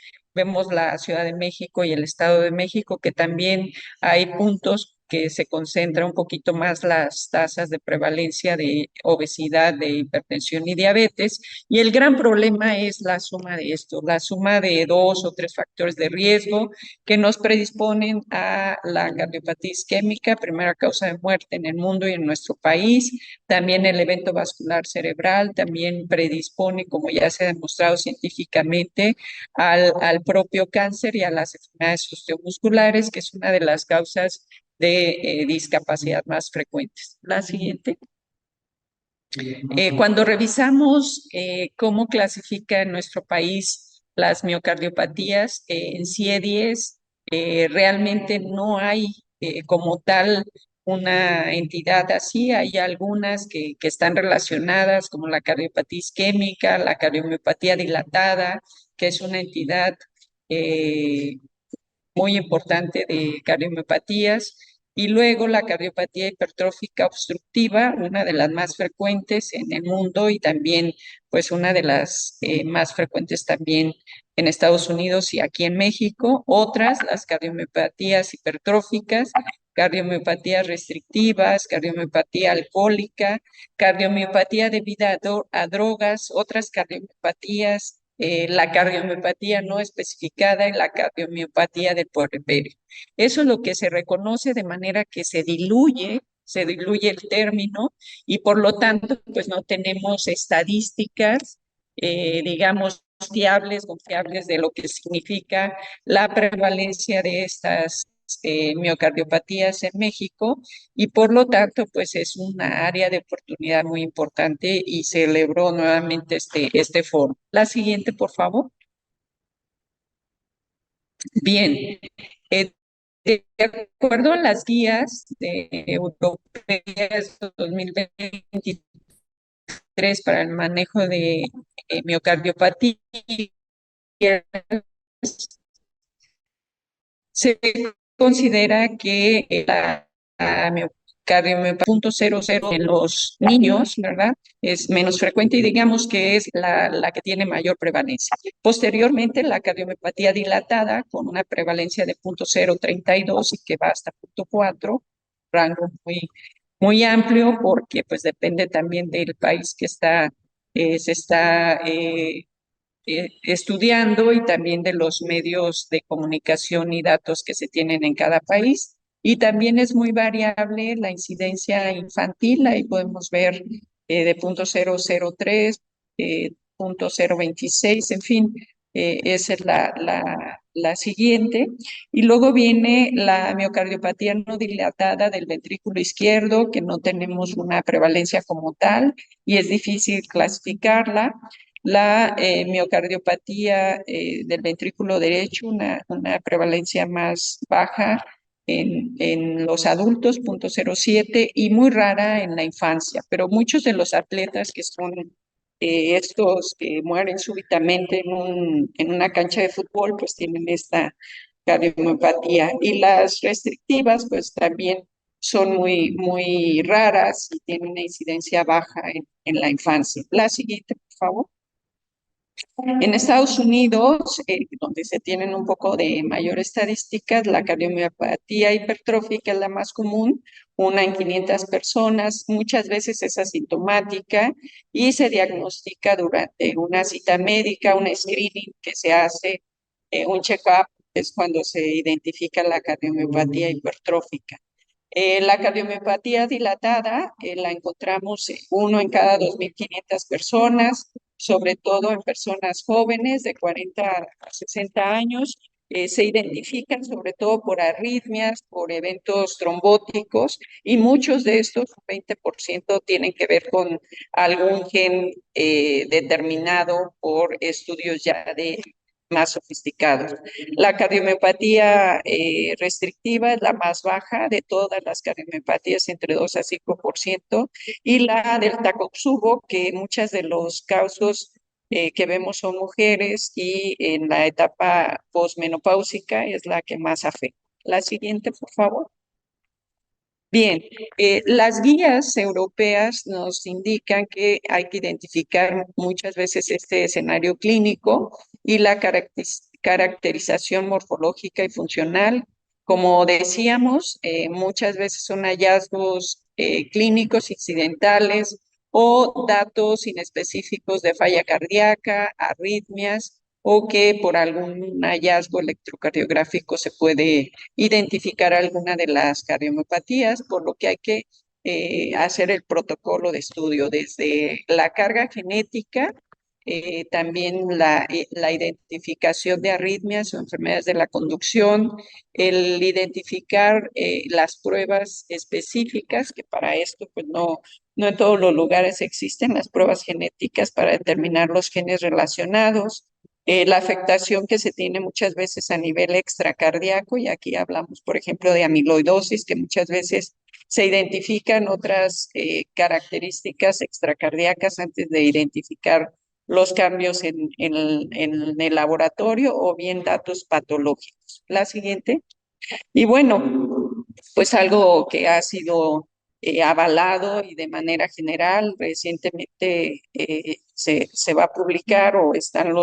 la Ciudad de México y el Estado de México, que también hay puntos que se concentra un poquito más las tasas de prevalencia de obesidad, de hipertensión y diabetes. Y el gran problema es la suma de esto, la suma de 2 o 3 factores de riesgo que nos predisponen a la cardiopatía isquémica, primera causa de muerte en el mundo y en nuestro país. También el evento vascular cerebral también predispone, como ya se ha demostrado científicamente, al propio cáncer y a las enfermedades osteomusculares, que es una de las causas de discapacidad más frecuentes. La siguiente. Cuando revisamos cómo clasifica en nuestro país las miocardiopatías en CIE-10, realmente no hay como tal una entidad así. Hay algunas que están relacionadas, como la cardiopatía isquémica, la cardiomiopatía dilatada, que es una entidad muy importante de cardiomiopatías, y luego la cardiopatía hipertrófica obstructiva, una de las más frecuentes en el mundo y también pues una de las más frecuentes también en Estados Unidos y aquí en México. Otras, las cardiomiopatías hipertróficas, cardiomiopatías restrictivas, cardiomiopatia alcohólica, cardiomiopatía debida a drogas, otras cardiomiopatías, la cardiomiopatía no especificada y la cardiomiopatía del puerperio. Eso es lo que se reconoce, de manera que se diluye el término y por lo tanto pues no tenemos estadísticas, digamos, confiables de lo que significa la prevalencia de estas miocardiopatías en México, y por lo tanto pues es una área de oportunidad muy importante y celebró nuevamente este foro. La siguiente, por favor. Bien, de acuerdo a las guías europeas 2023 para el manejo de miocardiopatía, se considera que la cardiomiopatia 0.00 en los niños, ¿verdad? Es menos frecuente y digamos que es la que tiene mayor prevalencia. Posteriormente, la cardiomiopatía dilatada con una prevalencia de 0.032 y que va hasta 0.4, rango muy amplio porque pues depende también del país que se está estudiando y también de los medios de comunicación y datos que se tienen en cada país. Y también es muy variable la incidencia infantil, ahí podemos ver de 0.003, 0.026, en fin, esa es la siguiente. Y luego viene la miocardiopatía no dilatada del ventrículo izquierdo, que no tenemos una prevalencia como tal y es difícil clasificarla. La miocardiopatía del ventrículo derecho, una prevalencia más baja en los adultos, 0.07, y muy rara en la infancia. Pero muchos de los atletas que son estos que mueren súbitamente en una cancha de fútbol, pues tienen esta cardiomiopatía. Y las restrictivas, pues también son muy raras y tienen una incidencia baja en la infancia. La siguiente, por favor. En Estados Unidos, donde se tienen un poco de mayor estadísticas, la cardiomiopatía hipertrófica es la más común, una en 500 personas, muchas veces es asintomática y se diagnostica durante una cita médica, un screening que se hace, un check-up, es cuando se identifica la cardiomiopatía hipertrófica. La cardiomiopatía dilatada la encontramos uno en cada 2.500 personas, sobre todo en personas jóvenes de 40 a 60 años. Se identifican sobre todo por arritmias, por eventos trombóticos, y muchos de estos, un 20%, tienen que ver con algún gen determinado por estudios ya más sofisticados. La cardiomiopatía restrictiva es la más baja de todas las cardiomiopatías, entre 2 a 5%, y la del Takotsubo, que muchas de los casos que vemos son mujeres y en la etapa posmenopáusica es la que más afecta. La siguiente, por favor. Bien, las guías europeas nos indican que hay que identificar muchas veces este escenario clínico y la caracterización morfológica y funcional. Como decíamos, muchas veces son hallazgos clínicos incidentales o datos inespecíficos de falla cardíaca, arritmias o que por algún hallazgo electrocardiográfico se puede identificar alguna de las cardiomiopatías, por lo que hay que hacer el protocolo de estudio desde la carga genética, también la identificación de arritmias o enfermedades de la conducción, el identificar las pruebas específicas, que para esto pues no en todos los lugares existen las pruebas genéticas para determinar los genes relacionados, la afectación que se tiene muchas veces a nivel extracardíaco, y aquí hablamos, por ejemplo, de amiloidosis, que muchas veces se identifican otras características extracardíacas antes de identificar los cambios en el laboratorio o bien datos patológicos. La siguiente. Y bueno, pues algo que ha sido avalado y de manera general, recientemente se va a publicar o están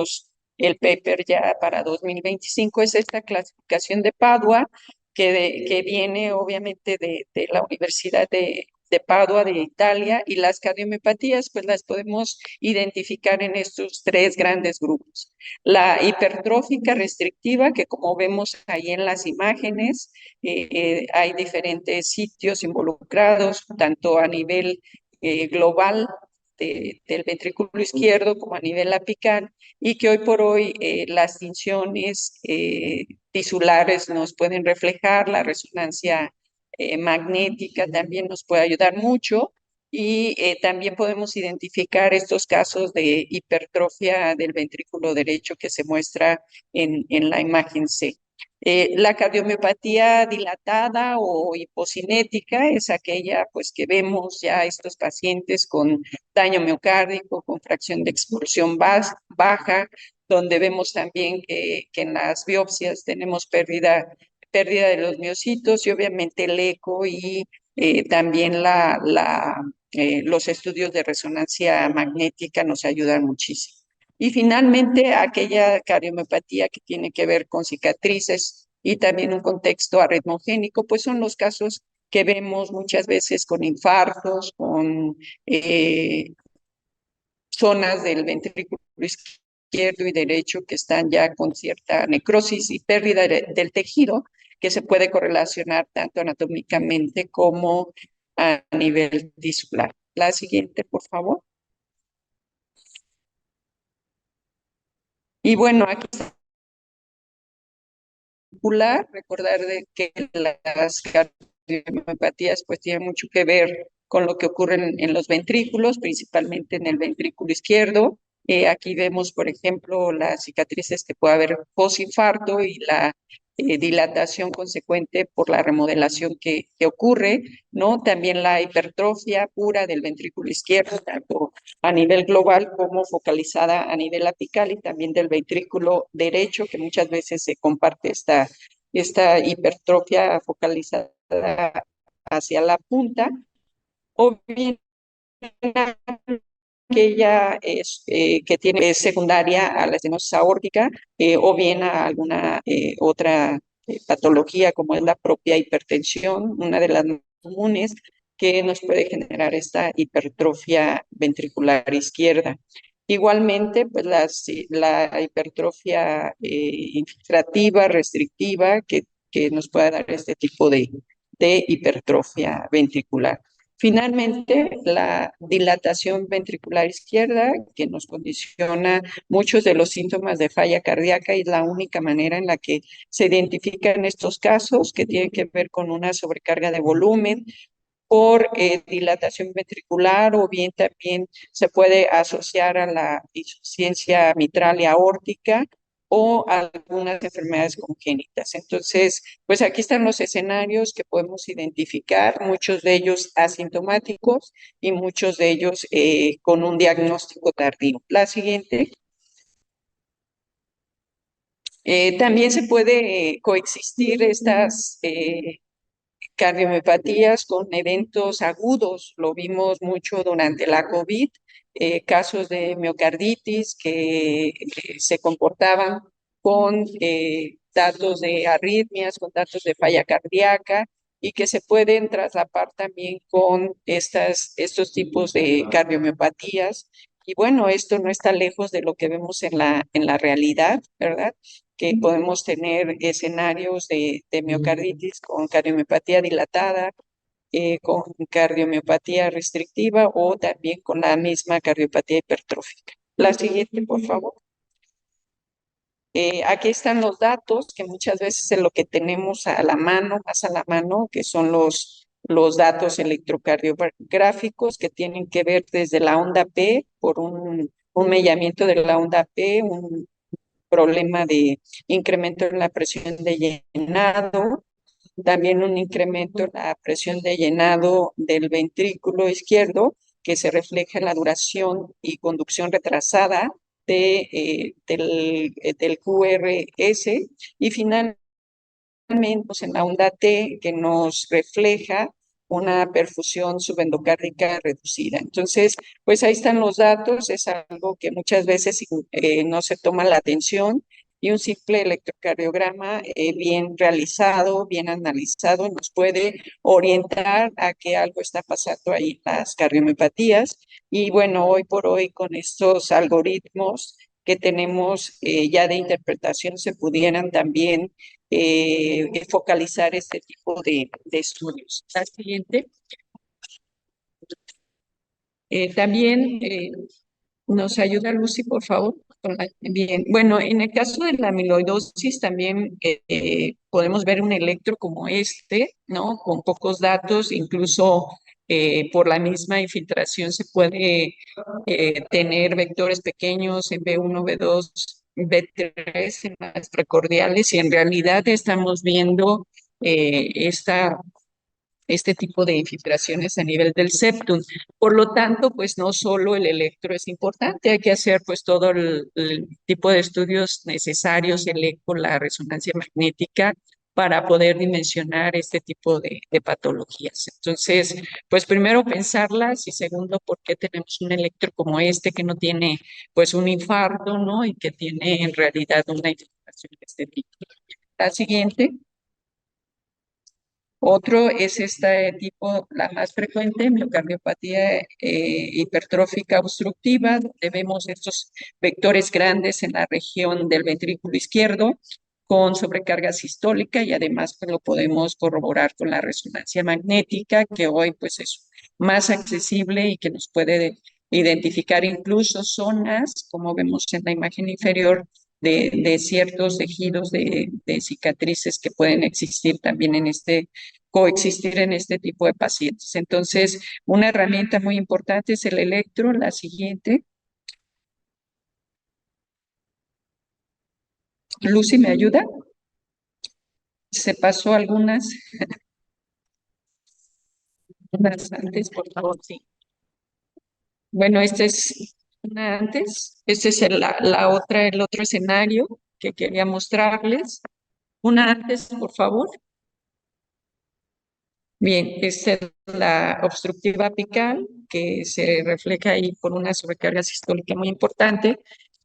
el paper ya para 2025, es esta clasificación de Padua, que viene obviamente de la Universidad de Padua de Italia, y las cardiomiopatías pues las podemos identificar en estos tres grandes grupos. La hipertrófica restrictiva, que como vemos ahí en las imágenes, hay diferentes sitios involucrados, tanto a nivel global del ventrículo izquierdo como a nivel apical, y que hoy por hoy las tinciones tisulares nos pueden reflejar, la resonancia magnética también nos puede ayudar mucho, y también podemos identificar estos casos de hipertrofia del ventrículo derecho que se muestra en la imagen C. La cardiomiopatía dilatada o hipocinética es aquella pues que vemos ya estos pacientes con daño miocárdico, con fracción de expulsión baja, donde vemos también que en las biopsias tenemos pérdida de los miocitos, y obviamente el eco y también los estudios de resonancia magnética nos ayudan muchísimo. Y finalmente, aquella cardiomiopatía que tiene que ver con cicatrices y también un contexto arritmogénico, pues son los casos que vemos muchas veces con infartos, con zonas del ventrículo izquierdo y derecho que están ya con cierta necrosis y pérdida del tejido, que se puede correlacionar tanto anatómicamente como a nivel tisular. La siguiente, por favor. Y bueno, aquí recordar de que las cardiopatías pues tienen mucho que ver con lo que ocurre en los ventrículos, principalmente en el ventrículo izquierdo. Aquí vemos, por ejemplo, las cicatrices que puede haber posinfarto y la dilatación consecuente por la remodelación que ocurre, ¿no? También la hipertrofia pura del ventrículo izquierdo, tanto a nivel global como focalizada a nivel apical, y también del ventrículo derecho, que muchas veces se comparte esta hipertrofia focalizada hacia la punta, o bien aquella que tiene secundaria a la estenosis aórtica, o bien a alguna otra patología como es la propia hipertensión, una de las más comunes que nos puede generar esta hipertrofia ventricular izquierda. Igualmente, pues la hipertrofia infiltrativa, restrictiva, que nos puede dar este tipo de hipertrofia ventricular. Finalmente, la dilatación ventricular izquierda, que nos condiciona muchos de los síntomas de falla cardíaca, y es la única manera en la que se identifican estos casos, que tienen que ver con una sobrecarga de volumen por dilatación ventricular, o bien también se puede asociar a la insuficiencia mitral y aórtica o a algunas enfermedades congénitas. Entonces, pues aquí están los escenarios que podemos identificar, muchos de ellos asintomáticos y muchos de ellos con un diagnóstico tardío. La siguiente. También se puede coexistir estas Cardiomiopatías con eventos agudos, lo vimos mucho durante la COVID, casos de miocarditis que se comportaban con datos de arritmias, con datos de falla cardíaca y que se pueden traslapar también con estos tipos de cardiomiopatías. Y bueno, esto no está lejos de lo que vemos en la realidad, ¿verdad? Que podemos tener escenarios de miocarditis con cardiomiopatía dilatada, con cardiomiopatía restrictiva o también con la misma cardiopatía hipertrófica. La siguiente, por favor. Aquí están los datos, que muchas veces es lo que tenemos a la mano, más a la mano, que son los datos electrocardiográficos que tienen que ver desde la onda P, por un mellamiento de la onda P, un problema de incremento en la presión de llenado, también un incremento en la presión de llenado del ventrículo izquierdo, que se refleja en la duración y conducción retrasada del QRS, y finalmente pues, en la onda T, que nos refleja una perfusión subendocárdica reducida. Entonces, pues ahí están los datos, es algo que muchas veces no se toma la atención, y un simple electrocardiograma bien realizado, bien analizado, nos puede orientar a que algo está pasando ahí en las cardiomiopatías. Y bueno, hoy por hoy con estos algoritmos que tenemos ya de interpretación, se pudieran también focalizar este tipo de estudios. La siguiente. También nos ayuda Lucy, por favor. Bien, bueno, en el caso de la amiloidosis también podemos ver un electro como este, ¿no? Con pocos datos, incluso por la misma infiltración se puede tener vectores pequeños en B1, B2, B3 en las precordiales, y en realidad estamos viendo este tipo de infiltraciones a nivel del septum. Por lo tanto, pues no solo el electro es importante, hay que hacer pues todo el tipo de estudios necesarios, el eco, la resonancia magnética, para poder dimensionar este tipo de patologías. Entonces, pues primero pensarlas, y segundo, ¿por qué tenemos un electro como este que no tiene pues un infarto, ¿no? Y que tiene en realidad una infiltración de este tipo. La siguiente. Otro es este tipo, la más frecuente, miocardiopatía hipertrófica obstructiva, donde vemos estos vectores grandes en la región del ventrículo izquierdo con sobrecarga sistólica, y además pues, lo podemos corroborar con la resonancia magnética, que hoy pues es más accesible y que nos puede identificar incluso zonas, como vemos en la imagen inferior, de ciertos tejidos de cicatrices que pueden existir también coexistir en este tipo de pacientes. Entonces, una herramienta muy importante es el electro. La siguiente. Lucy, ¿me ayuda? Se pasó algunas. Unas antes, por favor, sí. Bueno, esta es una antes. Este es el otro escenario que quería mostrarles. Una antes, por favor. Bien, esta es la obstructiva apical, que se refleja ahí por una sobrecarga sistólica muy importante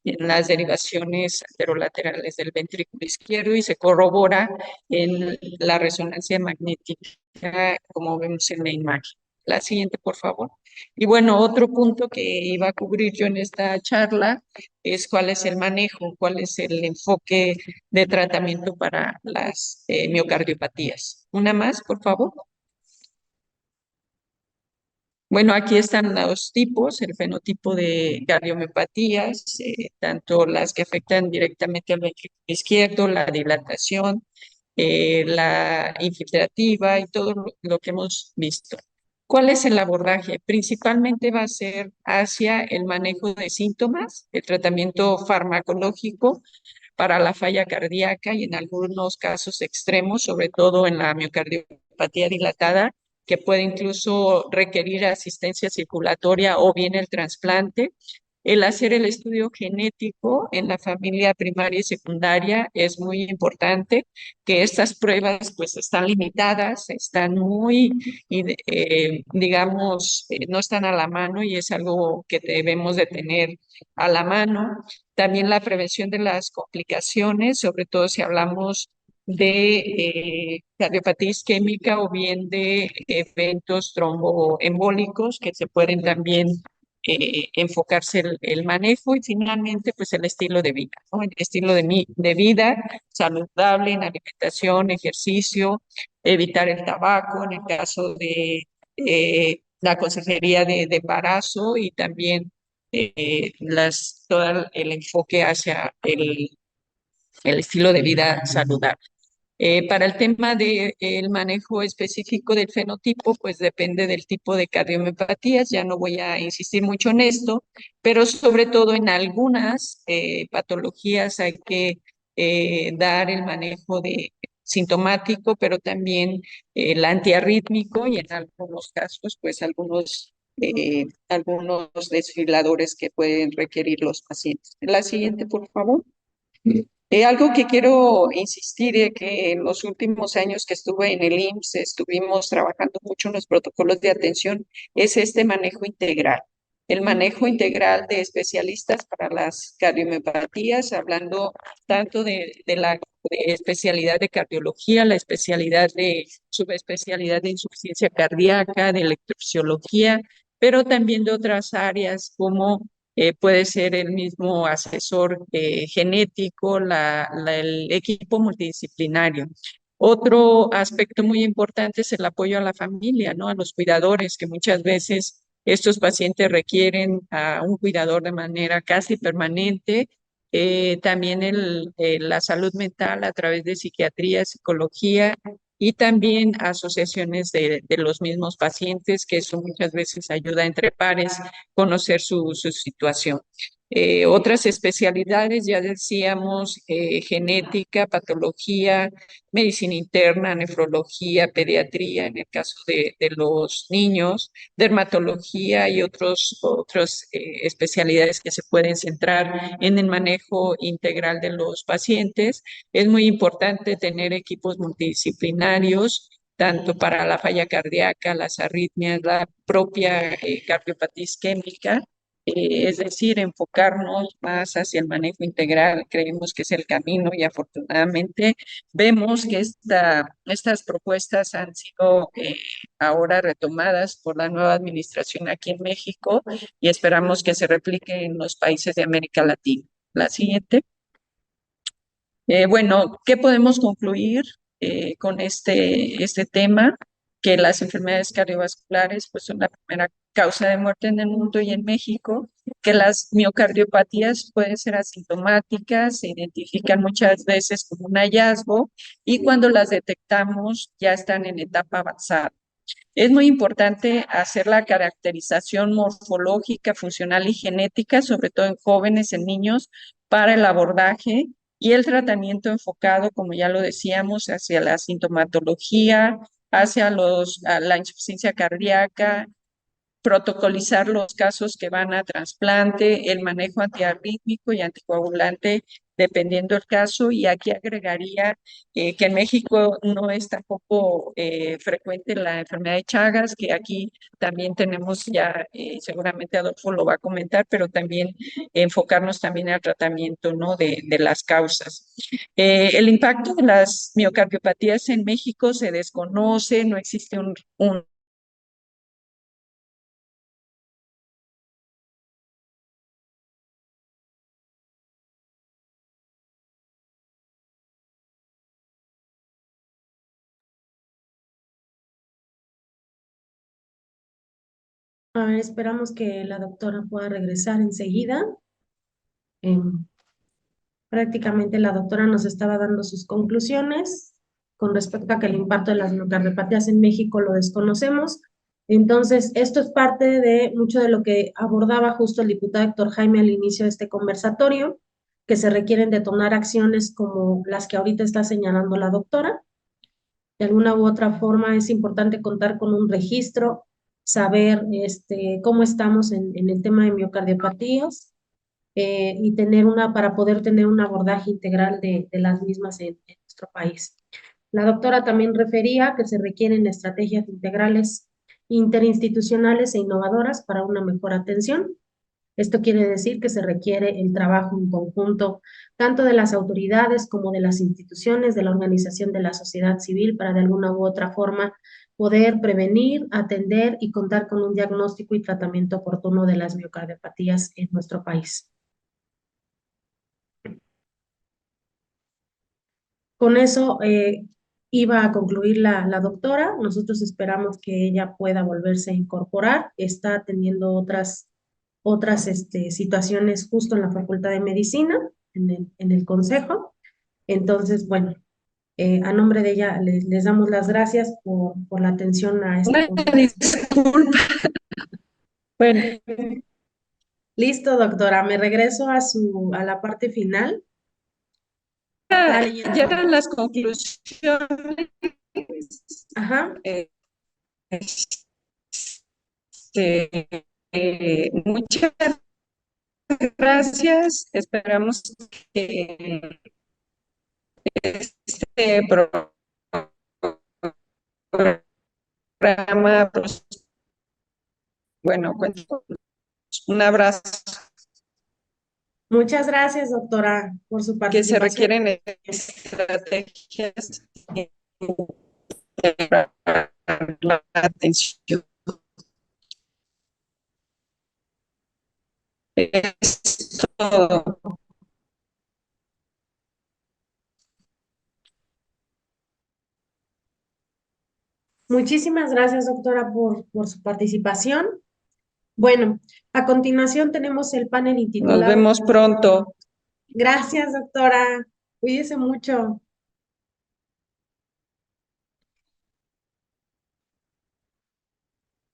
en las derivaciones anterolaterales del ventrículo izquierdo, y se corrobora en la resonancia magnética, como vemos en la imagen. La siguiente, por favor. Y bueno, otro punto que iba a cubrir yo en esta charla es cuál es el manejo, cuál es el enfoque de tratamiento para las miocardiopatías. Una más, por favor. Bueno, aquí están los tipos, el fenotipo de cardiomiopatías, tanto las que afectan directamente al ventrículo izquierdo, la dilatación, la infiltrativa y todo lo que hemos visto. ¿Cuál es el abordaje? Principalmente va a ser hacia el manejo de síntomas, el tratamiento farmacológico para la falla cardíaca y en algunos casos extremos, sobre todo en la miocardiopatía dilatada, que puede incluso requerir asistencia circulatoria o bien el trasplante. El hacer el estudio genético en la familia primaria y secundaria es muy importante, que estas pruebas pues están limitadas, están muy, digamos, no están a la mano y es algo que debemos de tener a la mano. También la prevención de las complicaciones, sobre todo si hablamos de cardiopatía isquémica o bien de eventos tromboembólicos que se pueden también enfocarse el manejo y finalmente pues el estilo de vida, ¿no? El estilo de vida saludable en alimentación, ejercicio, evitar el tabaco en el caso de la consejería de embarazo y también todo el enfoque hacia el estilo de vida saludable. Para el tema del manejo específico del fenotipo, pues depende del tipo de cardiomiopatías, ya no voy a insistir mucho en esto, pero sobre todo en algunas patologías hay que dar el manejo de sintomático, pero también el antiarrítmico y en algunos casos, pues algunos desfibriladores que pueden requerir los pacientes. La siguiente, por favor. Algo que quiero insistir es que en los últimos años que estuve en el IMSS, estuvimos trabajando mucho en los protocolos de atención, es este manejo integral. El manejo integral de especialistas para las cardiomiopatías, hablando tanto de la especialidad de cardiología, la especialidad de subespecialidad de insuficiencia cardíaca, de electrofisiología, pero también de otras áreas como puede ser el mismo asesor genético, el equipo multidisciplinario. Otro aspecto muy importante es el apoyo a la familia, ¿no? A los cuidadores, que muchas veces estos pacientes requieren a un cuidador de manera casi permanente. También la salud mental a través de psiquiatría, psicología y también asociaciones de los mismos pacientes, que eso muchas veces ayuda entre pares conocer su situación. Otras especialidades, ya decíamos, genética, patología, medicina interna, nefrología, pediatría, en el caso de los niños, dermatología y otras especialidades que se pueden centrar en el manejo integral de los pacientes. Es muy importante tener equipos multidisciplinarios, tanto para la falla cardíaca, las arritmias, la propia cardiopatía isquémica, es decir, enfocarnos más hacia el manejo integral, creemos que es el camino y afortunadamente vemos que estas propuestas han sido ahora retomadas por la nueva administración aquí en México y esperamos que se replique en los países de América Latina. La siguiente. Bueno, ¿qué podemos concluir con este tema? Que las enfermedades cardiovasculares pues, son la primera causa de muerte en el mundo y en México, que las miocardiopatías pueden ser asintomáticas, se identifican muchas veces como un hallazgo y cuando las detectamos ya están en etapa avanzada. Es muy importante hacer la caracterización morfológica, funcional y genética, sobre todo en jóvenes, en niños, para el abordaje y el tratamiento enfocado, como ya lo decíamos, hacia la sintomatología, hacia la insuficiencia cardíaca, protocolizar los casos que van a trasplante, el manejo antiarrítmico y anticoagulante, dependiendo del caso. Y aquí agregaría que en México no es tampoco frecuente la enfermedad de Chagas, que aquí también tenemos ya, seguramente Adolfo lo va a comentar, pero también enfocarnos también al tratamiento, ¿no? de las causas. El impacto de las miocardiopatías en México se desconoce, no existe un A ver, esperamos que la doctora pueda regresar enseguida. Prácticamente la doctora nos estaba dando sus conclusiones con respecto a que el impacto de las miocardiopatías en México lo desconocemos. Entonces, esto es parte de mucho de lo que abordaba justo el diputado Héctor Jaime al inicio de este conversatorio, que se requieren de tomar acciones como las que ahorita está señalando la doctora. De alguna u otra forma es importante contar con un registro, saber cómo estamos en el tema de miocardiopatías, y para poder tener un abordaje integral de las mismas en nuestro país. La doctora también refería que se requieren estrategias integrales, interinstitucionales e innovadoras para una mejor atención. Esto quiere decir que se requiere el trabajo en conjunto tanto de las autoridades como de las instituciones, de la organización de la sociedad civil para de alguna u otra forma poder prevenir, atender y contar con un diagnóstico y tratamiento oportuno de las miocardiopatías en nuestro país. Con eso iba a concluir la doctora. Nosotros esperamos que ella pueda volverse a incorporar. Está teniendo otras situaciones justo en la Facultad de Medicina, en el consejo. Entonces, bueno, a nombre de ella les damos las gracias por la atención a esta Una conferencia. disculpa. Bueno, Listo, doctora. Me regreso a la parte final. ya eran las conclusiones. Ajá. Muchas gracias. Esperamos que este programa, pues, bueno, pues, un abrazo. Muchas gracias, doctora, por su Que se participación. requieren estrategias para la atención. Es todo. Muchísimas gracias, doctora, por su participación. Bueno, a continuación tenemos el panel intitulado. Nos vemos pronto. Gracias, doctora. Cuídese mucho.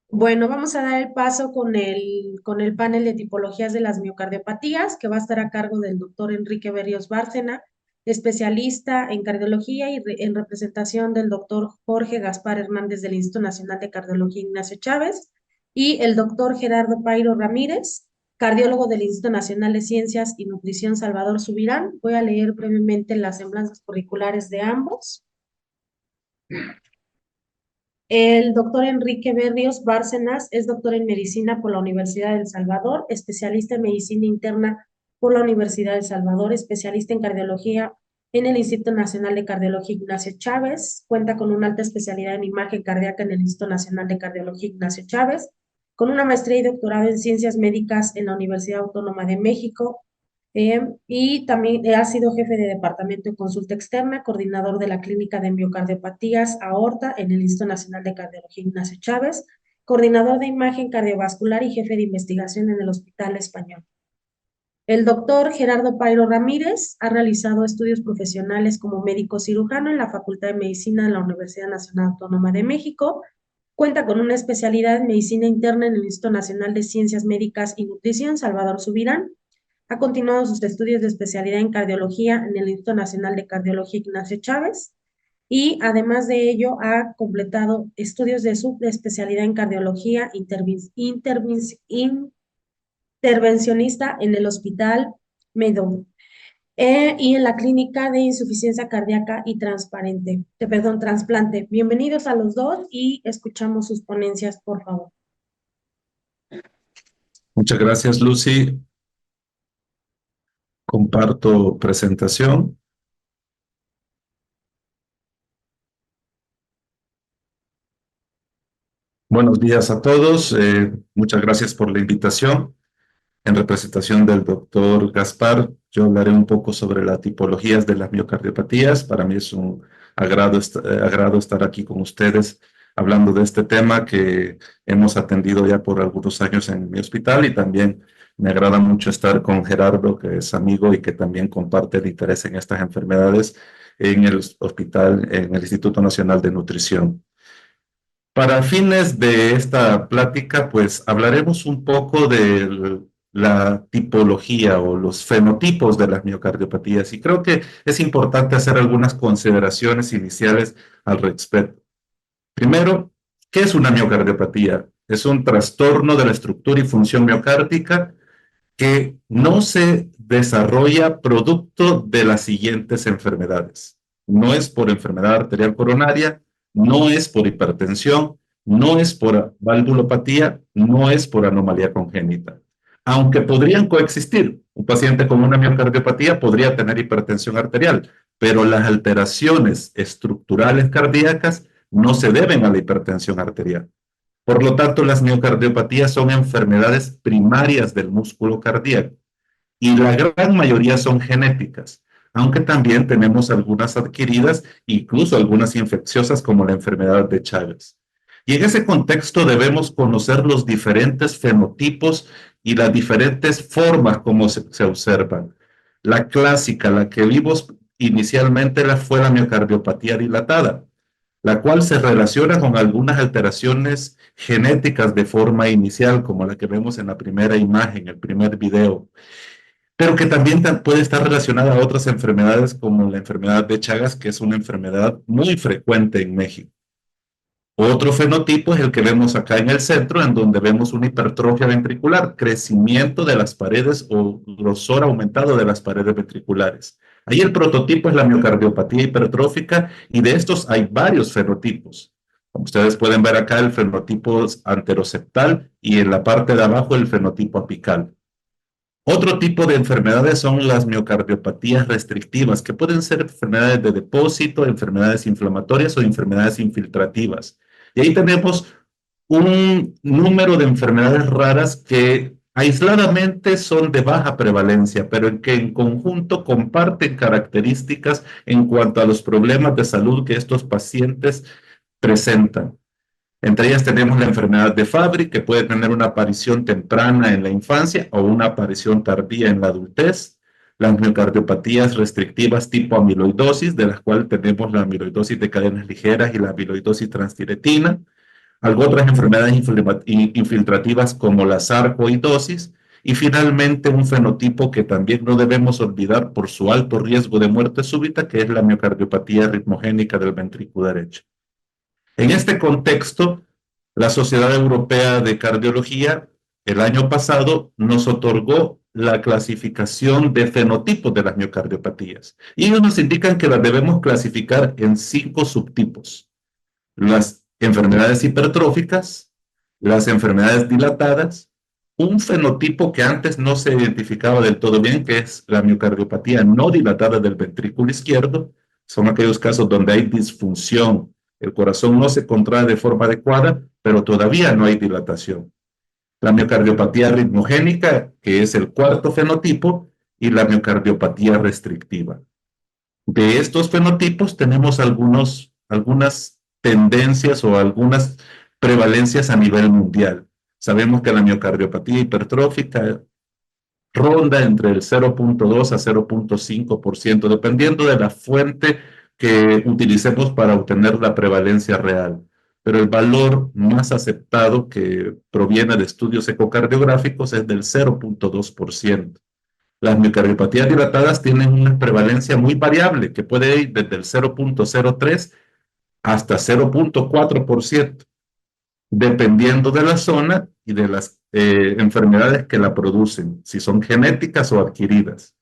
Bueno, vamos a dar el paso con el panel de tipologías de las miocardiopatías, que va a estar a cargo del doctor Enrique Berríos Bárcena, especialista en cardiología y en representación del doctor Jorge Gaspar Hernández del Instituto Nacional de Cardiología Ignacio Chávez, y el doctor Gerardo Pairo Ramírez, cardiólogo del Instituto Nacional de Ciencias y Nutrición Salvador Subirán. Voy a leer brevemente las semblanzas curriculares de ambos. El doctor Enrique Berríos Bárcenas es doctor en medicina por la Universidad de El Salvador, especialista en medicina interna por la Universidad de El Salvador, especialista en cardiología en el Instituto Nacional de Cardiología Ignacio Chávez, cuenta con una alta especialidad en imagen cardíaca en el Instituto Nacional de Cardiología Ignacio Chávez, con una maestría y doctorado en ciencias médicas en la Universidad Autónoma de México, y también ha sido jefe de departamento de consulta externa, coordinador de la Clínica de Miocardiopatías Aorta en el Instituto Nacional de Cardiología Ignacio Chávez, coordinador de imagen cardiovascular y jefe de investigación en el Hospital Español. El doctor Gerardo Pairo Ramírez ha realizado estudios profesionales como médico cirujano en la Facultad de Medicina de la Universidad Nacional Autónoma de México. Cuenta con una especialidad en medicina interna en el Instituto Nacional de Ciencias Médicas y Nutrición Salvador Subirán. Ha continuado sus estudios de especialidad en cardiología en el Instituto Nacional de Cardiología Ignacio Chávez y además de ello ha completado estudios de subespecialidad en cardiología intervencionista en el Hospital Medoc y en la Clínica de Insuficiencia Cardíaca y Trasplante. Bienvenidos a los dos y escuchamos sus ponencias, por favor. Muchas gracias, Lucy. Comparto presentación. Buenos días a todos. Muchas gracias por la invitación. En representación del doctor Gaspar, yo hablaré un poco sobre las tipologías de las miocardiopatías. Para mí es un agrado estar aquí con ustedes hablando de este tema que hemos atendido ya por algunos años en mi hospital, y también me agrada mucho estar con Gerardo, que es amigo y que también comparte el interés en estas enfermedades en el hospital, en el Instituto Nacional de Nutrición. Para fines de esta plática, pues hablaremos un poco de la tipología o los fenotipos de las miocardiopatías, y creo que es importante hacer algunas consideraciones iniciales al respecto. Primero, ¿qué es una miocardiopatía? Es un trastorno de la estructura y función miocárdica que no se desarrolla producto de las siguientes enfermedades. No es por enfermedad arterial coronaria, no es por hipertensión, no es por valvulopatía, no es por anomalía congénita. Aunque podrían coexistir, un paciente con una miocardiopatía podría tener hipertensión arterial, pero las alteraciones estructurales cardíacas no se deben a la hipertensión arterial. Por lo tanto, las miocardiopatías son enfermedades primarias del músculo cardíaco y la gran mayoría son genéticas, aunque también tenemos algunas adquiridas, incluso algunas infecciosas como la enfermedad de Chagas. Y en ese contexto debemos conocer los diferentes fenotipos y las diferentes formas como se observan. La clásica, la que vimos inicialmente, fue la miocardiopatía dilatada, la cual se relaciona con algunas alteraciones genéticas de forma inicial, como la que vemos en la primera imagen, el primer video, pero que también puede estar relacionada a otras enfermedades como la enfermedad de Chagas, que es una enfermedad muy frecuente en México. Otro fenotipo es el que vemos acá en el centro, en donde vemos una hipertrofia ventricular, crecimiento de las paredes o grosor aumentado de las paredes ventriculares. Ahí el prototipo es la miocardiopatía hipertrófica y de estos hay varios fenotipos. Como ustedes pueden ver acá, el fenotipo anteroseptal y en la parte de abajo el fenotipo apical. Otro tipo de enfermedades son las miocardiopatías restrictivas, que pueden ser enfermedades de depósito, enfermedades inflamatorias o enfermedades infiltrativas. Y ahí tenemos un número de enfermedades raras que aisladamente son de baja prevalencia, pero que en conjunto comparten características en cuanto a los problemas de salud que estos pacientes presentan. Entre ellas tenemos la enfermedad de Fabry, que puede tener una aparición temprana en la infancia o una aparición tardía en la adultez. Las miocardiopatías restrictivas tipo amiloidosis, de las cuales tenemos la amiloidosis de cadenas ligeras y la amiloidosis transtiretina. Otras enfermedades infiltrativas como la sarcoidosis. Y finalmente un fenotipo que también no debemos olvidar por su alto riesgo de muerte súbita, que es la miocardiopatía ritmogénica del ventrículo derecho. En este contexto, la Sociedad Europea de Cardiología el año pasado nos otorgó la clasificación de fenotipos de las miocardiopatías. Y ellos nos indican que las debemos clasificar en 5 subtipos. Las enfermedades hipertróficas, las enfermedades dilatadas, un fenotipo que antes no se identificaba del todo bien, que es la miocardiopatía no dilatada del ventrículo izquierdo. Son aquellos casos donde hay disfunción. El corazón no se contrae de forma adecuada, pero todavía no hay dilatación. La miocardiopatía ritmogénica, que es el 4º fenotipo, y la miocardiopatía restrictiva. De estos fenotipos tenemos algunas tendencias o algunas prevalencias a nivel mundial. Sabemos que la miocardiopatía hipertrófica ronda entre el 0.2 a 0.5%, dependiendo de la fuente que utilicemos para obtener la prevalencia real. Pero el valor más aceptado, que proviene de estudios ecocardiográficos, es del 0.2%. Las miocardiopatías dilatadas tienen una prevalencia muy variable, que puede ir desde el 0.03 hasta 0.4%, dependiendo de la zona y de las enfermedades que la producen, si son genéticas o adquiridas.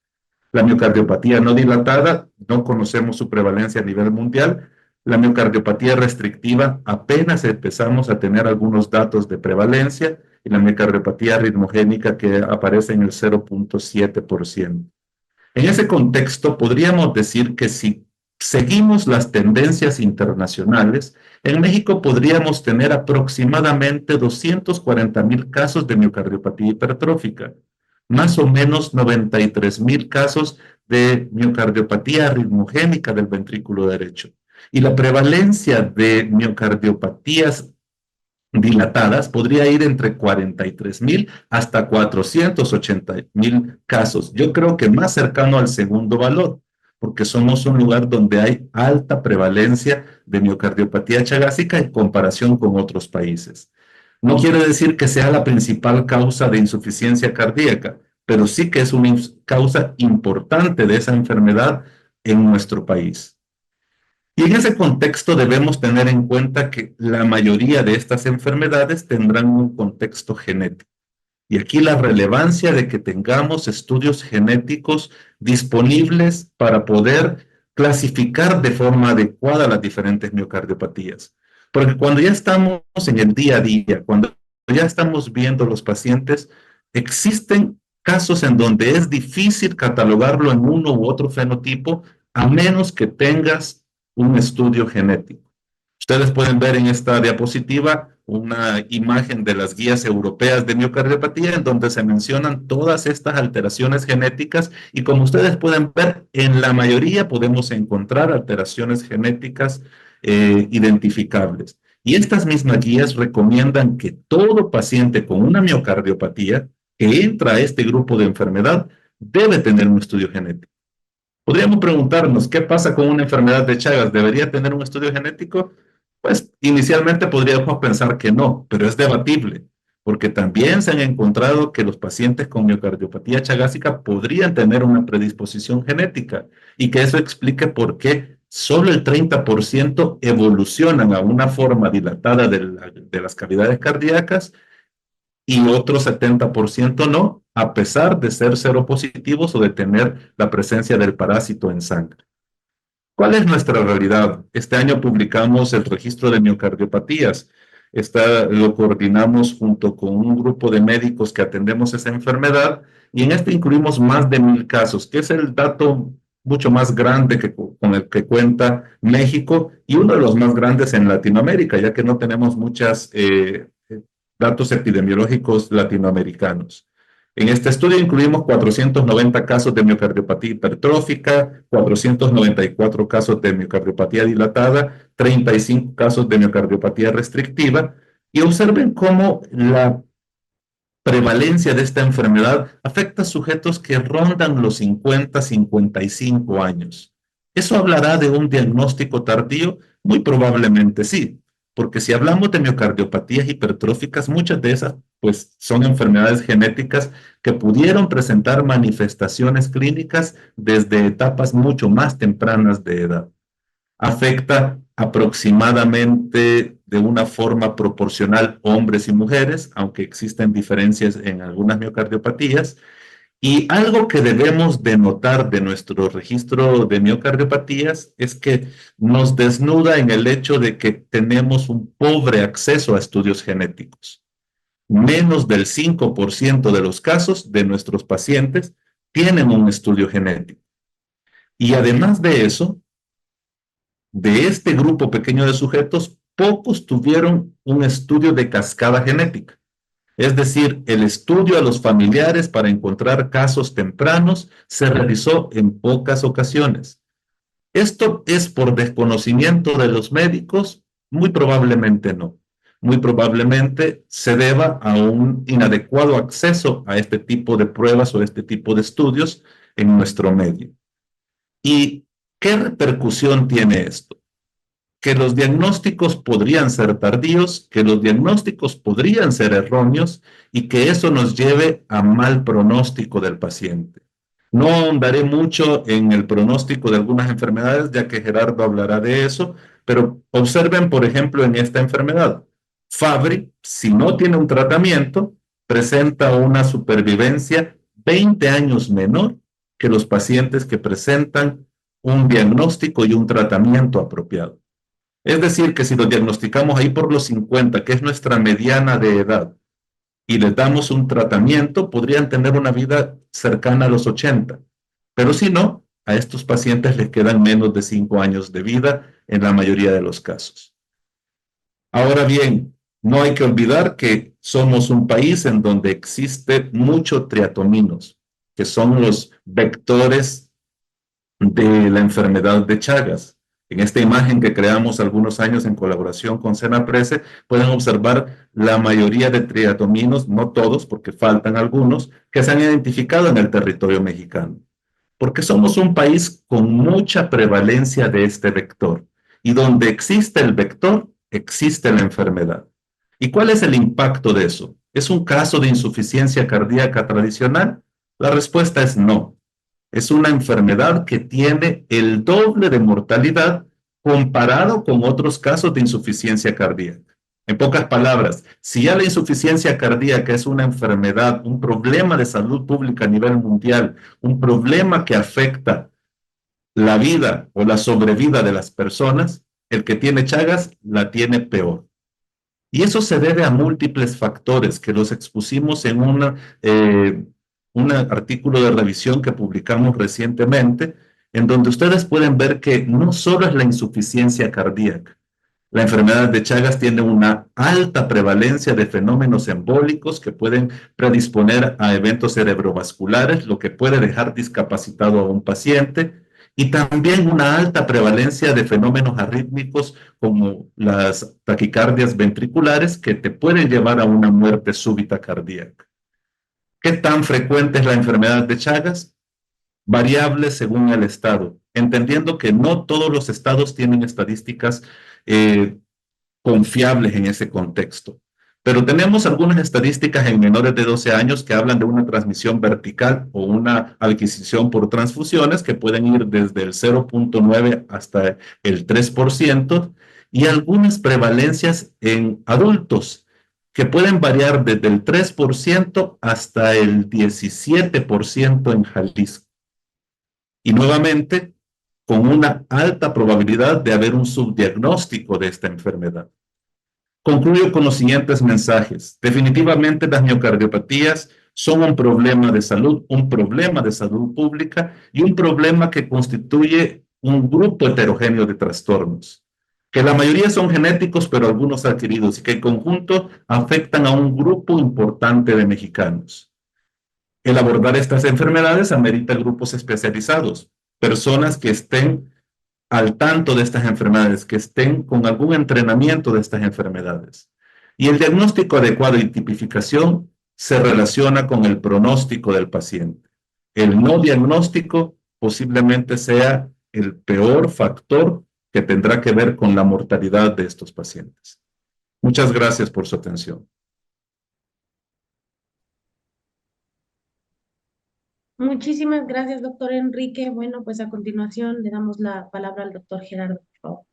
La miocardiopatía no dilatada, no conocemos su prevalencia a nivel mundial. La miocardiopatía restrictiva, apenas empezamos a tener algunos datos de prevalencia, y la miocardiopatía ritmogénica, que aparece en el 0.7%. En ese contexto, podríamos decir que si seguimos las tendencias internacionales, en México podríamos tener aproximadamente 240,000 casos de miocardiopatía hipertrófica, más o menos 93,000 casos de miocardiopatía ritmogénica del ventrículo derecho. Y la prevalencia de miocardiopatías dilatadas podría ir entre 43,000 hasta 480,000 casos. Yo creo que más cercano al segundo valor, porque somos un lugar donde hay alta prevalencia de miocardiopatía chagásica en comparación con otros países. No quiere decir que sea la principal causa de insuficiencia cardíaca, pero sí que es una causa importante de esa enfermedad en nuestro país. Y en ese contexto debemos tener en cuenta que la mayoría de estas enfermedades tendrán un contexto genético. Y aquí la relevancia de que tengamos estudios genéticos disponibles para poder clasificar de forma adecuada las diferentes miocardiopatías. Porque cuando ya estamos en el día a día, cuando ya estamos viendo los pacientes, existen casos en donde es difícil catalogarlo en uno u otro fenotipo, a menos que tengas un estudio genético. Ustedes pueden ver en esta diapositiva una imagen de las guías europeas de miocardiopatía en donde se mencionan todas estas alteraciones genéticas y como ustedes pueden ver, en la mayoría podemos encontrar alteraciones genéticas identificables. Y estas mismas guías recomiendan que todo paciente con una miocardiopatía que entra a este grupo de enfermedad debe tener un estudio genético. Podríamos preguntarnos, ¿qué pasa con una enfermedad de Chagas? ¿Debería tener un estudio genético? Pues inicialmente podríamos pensar que no, pero es debatible, porque también se han encontrado que los pacientes con miocardiopatía chagásica podrían tener una predisposición genética y que eso explique por qué solo el 30% evolucionan a una forma dilatada de las cavidades cardíacas y otro 70% no, a pesar de ser seropositivos o de tener la presencia del parásito en sangre. ¿Cuál es nuestra realidad? Este año publicamos el registro de miocardiopatías. Lo coordinamos junto con un grupo de médicos que atendemos esa enfermedad y en este incluimos más de 1000 casos, que es el dato mucho más grande con el que cuenta México y uno de los más grandes en Latinoamérica, ya que no tenemos muchos datos epidemiológicos latinoamericanos. En este estudio incluimos 490 casos de miocardiopatía hipertrófica, 494 casos de miocardiopatía dilatada, 35 casos de miocardiopatía restrictiva, y observen cómo la prevalencia de esta enfermedad afecta a sujetos que rondan los 50, 55 años. ¿Eso hablará de un diagnóstico tardío? Muy probablemente sí, porque si hablamos de miocardiopatías hipertróficas, muchas de esas pues son enfermedades genéticas que pudieron presentar manifestaciones clínicas desde etapas mucho más tempranas de edad. Afecta aproximadamente de una forma proporcional hombres y mujeres, aunque existen diferencias en algunas miocardiopatías. Y algo que debemos de notar de nuestro registro de miocardiopatías es que nos desnuda en el hecho de que tenemos un pobre acceso a estudios genéticos. Menos del 5% de los casos de nuestros pacientes tienen un estudio genético. Y además de eso, de este grupo pequeño de sujetos, pocos tuvieron un estudio de cascada genética. Es decir, el estudio a los familiares para encontrar casos tempranos se realizó en pocas ocasiones. ¿Esto es por desconocimiento de los médicos? Muy probablemente no. Muy probablemente se deba a un inadecuado acceso a este tipo de pruebas o este tipo de estudios en nuestro medio. ¿Y qué repercusión tiene esto? Que los diagnósticos podrían ser tardíos, que los diagnósticos podrían ser erróneos y que eso nos lleve a mal pronóstico del paciente. No ahondaré mucho en el pronóstico de algunas enfermedades, ya que Gerardo hablará de eso, pero observen, por ejemplo, en esta enfermedad. Fabry, si no tiene un tratamiento, presenta una supervivencia 20 años menor que los pacientes que presentan un diagnóstico y un tratamiento apropiado. Es decir, que si lo diagnosticamos ahí por los 50, que es nuestra mediana de edad, y les damos un tratamiento, podrían tener una vida cercana a los 80. Pero si no, a estos pacientes les quedan menos de 5 años de vida en la mayoría de los casos. Ahora bien, no hay que olvidar que somos un país en donde existe mucho triatominos, que son los vectores de la enfermedad de Chagas. En esta imagen que creamos algunos años en colaboración con Senaprece, pueden observar la mayoría de triatominos, no todos, porque faltan algunos, que se han identificado en el territorio mexicano. Porque somos un país con mucha prevalencia de este vector. Y donde existe el vector, existe la enfermedad. ¿Y cuál es el impacto de eso? ¿Es un caso de insuficiencia cardíaca tradicional? La respuesta es no. Es una enfermedad que tiene el doble de mortalidad comparado con otros casos de insuficiencia cardíaca. En pocas palabras, si ya la insuficiencia cardíaca es una enfermedad, un problema de salud pública a nivel mundial, un problema que afecta la vida o la sobrevida de las personas, el que tiene Chagas la tiene peor. Y eso se debe a múltiples factores que los expusimos en un artículo de revisión que publicamos recientemente, en donde ustedes pueden ver que no solo es la insuficiencia cardíaca. La enfermedad de Chagas tiene una alta prevalencia de fenómenos embólicos que pueden predisponer a eventos cerebrovasculares, lo que puede dejar discapacitado a un paciente, y también una alta prevalencia de fenómenos arrítmicos como las taquicardias ventriculares que te pueden llevar a una muerte súbita cardíaca. ¿Qué tan frecuente es la enfermedad de Chagas? Variable según el estado, entendiendo que no todos los estados tienen estadísticas confiables en ese contexto. Pero tenemos algunas estadísticas en menores de 12 años que hablan de una transmisión vertical o una adquisición por transfusiones que pueden ir desde el 0.9 hasta el 3%, y algunas prevalencias en adultos que pueden variar desde el 3% hasta el 17% en Jalisco. Y nuevamente, con una alta probabilidad de haber un subdiagnóstico de esta enfermedad. Concluyo con los siguientes mensajes. Definitivamente las miocardiopatías son un problema de salud pública y un problema que constituye un grupo heterogéneo de trastornos, que la mayoría son genéticos, pero algunos adquiridos, y que en conjunto afectan a un grupo importante de mexicanos. El abordar estas enfermedades amerita grupos especializados, personas que estén al tanto de estas enfermedades, que estén con algún entrenamiento de estas enfermedades. Y el diagnóstico adecuado y tipificación se relaciona con el pronóstico del paciente. El no diagnóstico posiblemente sea el peor factor que tendrá que ver con la mortalidad de estos pacientes. Muchas gracias por su atención. Muchísimas gracias, doctor Enrique. Bueno, pues a continuación le damos la palabra al doctor Gerardo, por favor.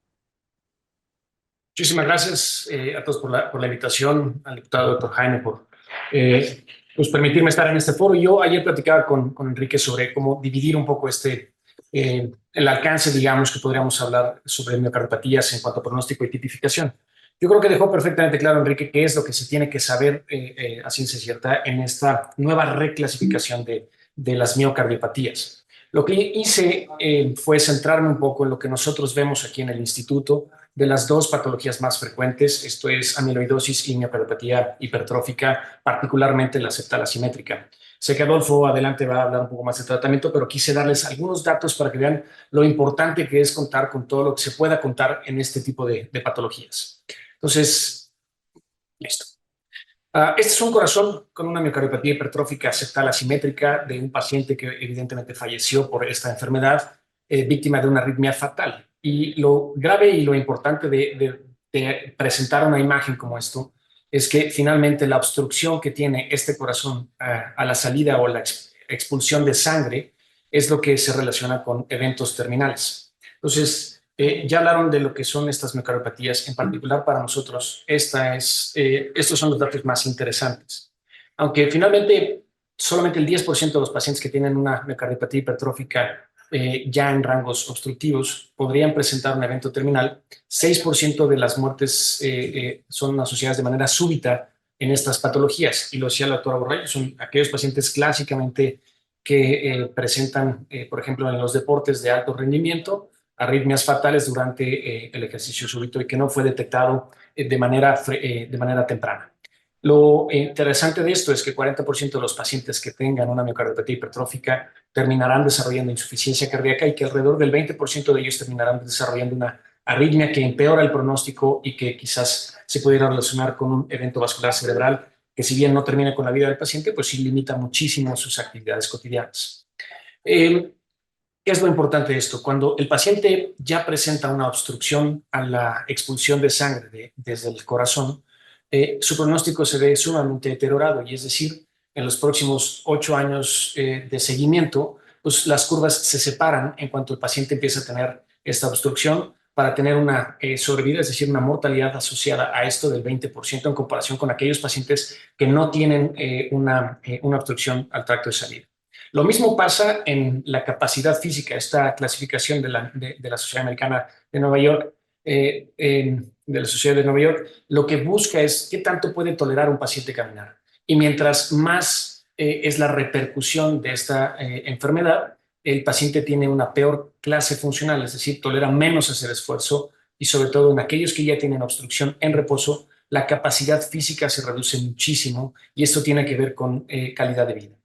Muchísimas gracias a todos por la invitación, al diputado doctor Jaime por pues permitirme estar en este foro. Yo ayer platicaba con Enrique sobre cómo dividir un poco el alcance, digamos, que podríamos hablar sobre miocardiopatías en cuanto a pronóstico y tipificación. Yo creo que dejó perfectamente claro, Enrique, qué es lo que se tiene que saber a ciencia cierta en esta nueva reclasificación de las miocardiopatías. Lo que hice fue centrarme un poco en lo que nosotros vemos aquí en el instituto de las dos patologías más frecuentes, esto es amiloidosis y miocardiopatía hipertrófica, particularmente la septal asimétrica. Sé que Adolfo adelante va a hablar un poco más de tratamiento, pero quise darles algunos datos para que vean lo importante que es contar con todo lo que se pueda contar en este tipo de patologías. Entonces, listo. Este es un corazón con una miocardiopatía hipertrófica septal asimétrica de un paciente que evidentemente falleció por esta enfermedad, víctima de una arritmia fatal. Y lo grave y lo importante de presentar una imagen como esto es que finalmente la obstrucción que tiene este corazón a la salida o la expulsión de sangre es lo que se relaciona con eventos terminales. Entonces, ya hablaron de lo que son estas miocardiopatías. En particular para nosotros, estos son los datos más interesantes. Aunque finalmente solamente el 10% de los pacientes que tienen una miocardiopatía hipertrófica ya en rangos obstructivos podrían presentar un evento terminal, 6% de las muertes son asociadas de manera súbita en estas patologías. Y lo decía la doctora Borrell, son aquellos pacientes clásicamente que presentan, por ejemplo, en los deportes de alto rendimiento, arritmias fatales durante el ejercicio súbito y que no fue detectado de manera temprana. Lo interesante de esto es que 40% de los pacientes que tengan una miocardiopatía hipertrófica terminarán desarrollando insuficiencia cardíaca y que alrededor del 20% de ellos terminarán desarrollando una arritmia que empeora el pronóstico y que quizás se pudiera relacionar con un evento vascular cerebral que, si bien no termina con la vida del paciente, pues sí limita muchísimo sus actividades cotidianas. ¿Qué es lo importante de esto? Cuando el paciente ya presenta una obstrucción a la expulsión de sangre desde el corazón, su pronóstico se ve sumamente deteriorado, y es decir, en los próximos 8 años de seguimiento, pues las curvas se separan en cuanto el paciente empieza a tener esta obstrucción, para tener una sobrevida, es decir, una mortalidad asociada a esto del 20% en comparación con aquellos pacientes que no tienen una obstrucción al tracto de salida. Lo mismo pasa en la capacidad física. Esta clasificación de la Sociedad Americana de Nueva York, de la Sociedad de Nueva York, lo que busca es qué tanto puede tolerar un paciente caminar. Y mientras más es la repercusión de esta enfermedad, el paciente tiene una peor clase funcional, es decir, tolera menos hacer esfuerzo y sobre todo en aquellos que ya tienen obstrucción en reposo, la capacidad física se reduce muchísimo y esto tiene que ver con calidad de vida.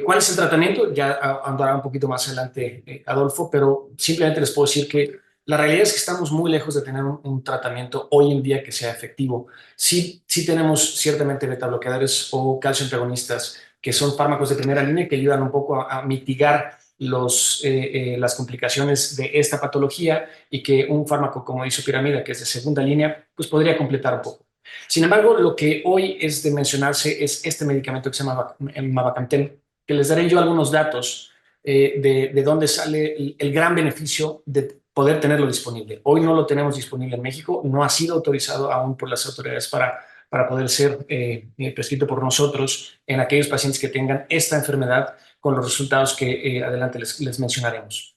¿Cuál es el tratamiento? Ya andará un poquito más adelante Adolfo, pero simplemente les puedo decir que la realidad es que estamos muy lejos de tener un tratamiento hoy en día que sea efectivo. Sí tenemos ciertamente betabloqueadores o calcio antagonistas, que son fármacos de primera línea que ayudan un poco a mitigar las complicaciones de esta patología y que un fármaco como disopiramida, que es de segunda línea, pues podría completar un poco. Sin embargo, lo que hoy es de mencionarse es este medicamento que se llama Mavacamten, que les daré yo algunos datos de dónde sale el gran beneficio de poder tenerlo disponible. Hoy no lo tenemos disponible en México, no ha sido autorizado aún por las autoridades para poder ser prescrito por nosotros en aquellos pacientes que tengan esta enfermedad con los resultados que adelante les mencionaremos.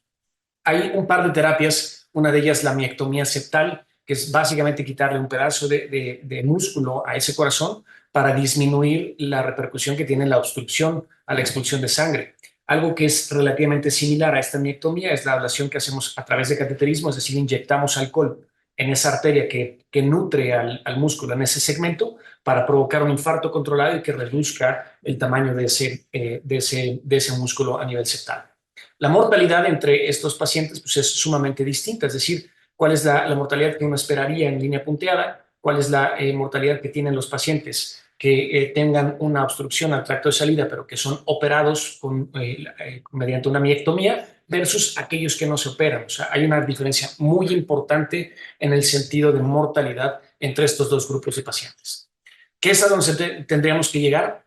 Hay un par de terapias, una de ellas la miectomía septal, que es básicamente quitarle un pedazo de músculo a ese corazón para disminuir la repercusión que tiene la obstrucción a la expulsión de sangre. Algo que es relativamente similar a esta miectomía es la ablación que hacemos a través de cateterismo, es decir, inyectamos alcohol en esa arteria que nutre al músculo en ese segmento para provocar un infarto controlado y que reduzca el tamaño de ese músculo a nivel septal. La mortalidad entre estos pacientes pues, es sumamente distinta, es decir, cuál es la mortalidad que uno esperaría en línea punteada, cuál es la mortalidad que tienen los pacientes que tengan una obstrucción al tracto de salida, pero que son operados mediante una miectomía, versus aquellos que no se operan. O sea, hay una diferencia muy importante en el sentido de mortalidad entre estos dos grupos de pacientes. ¿Qué es a donde tendríamos que llegar?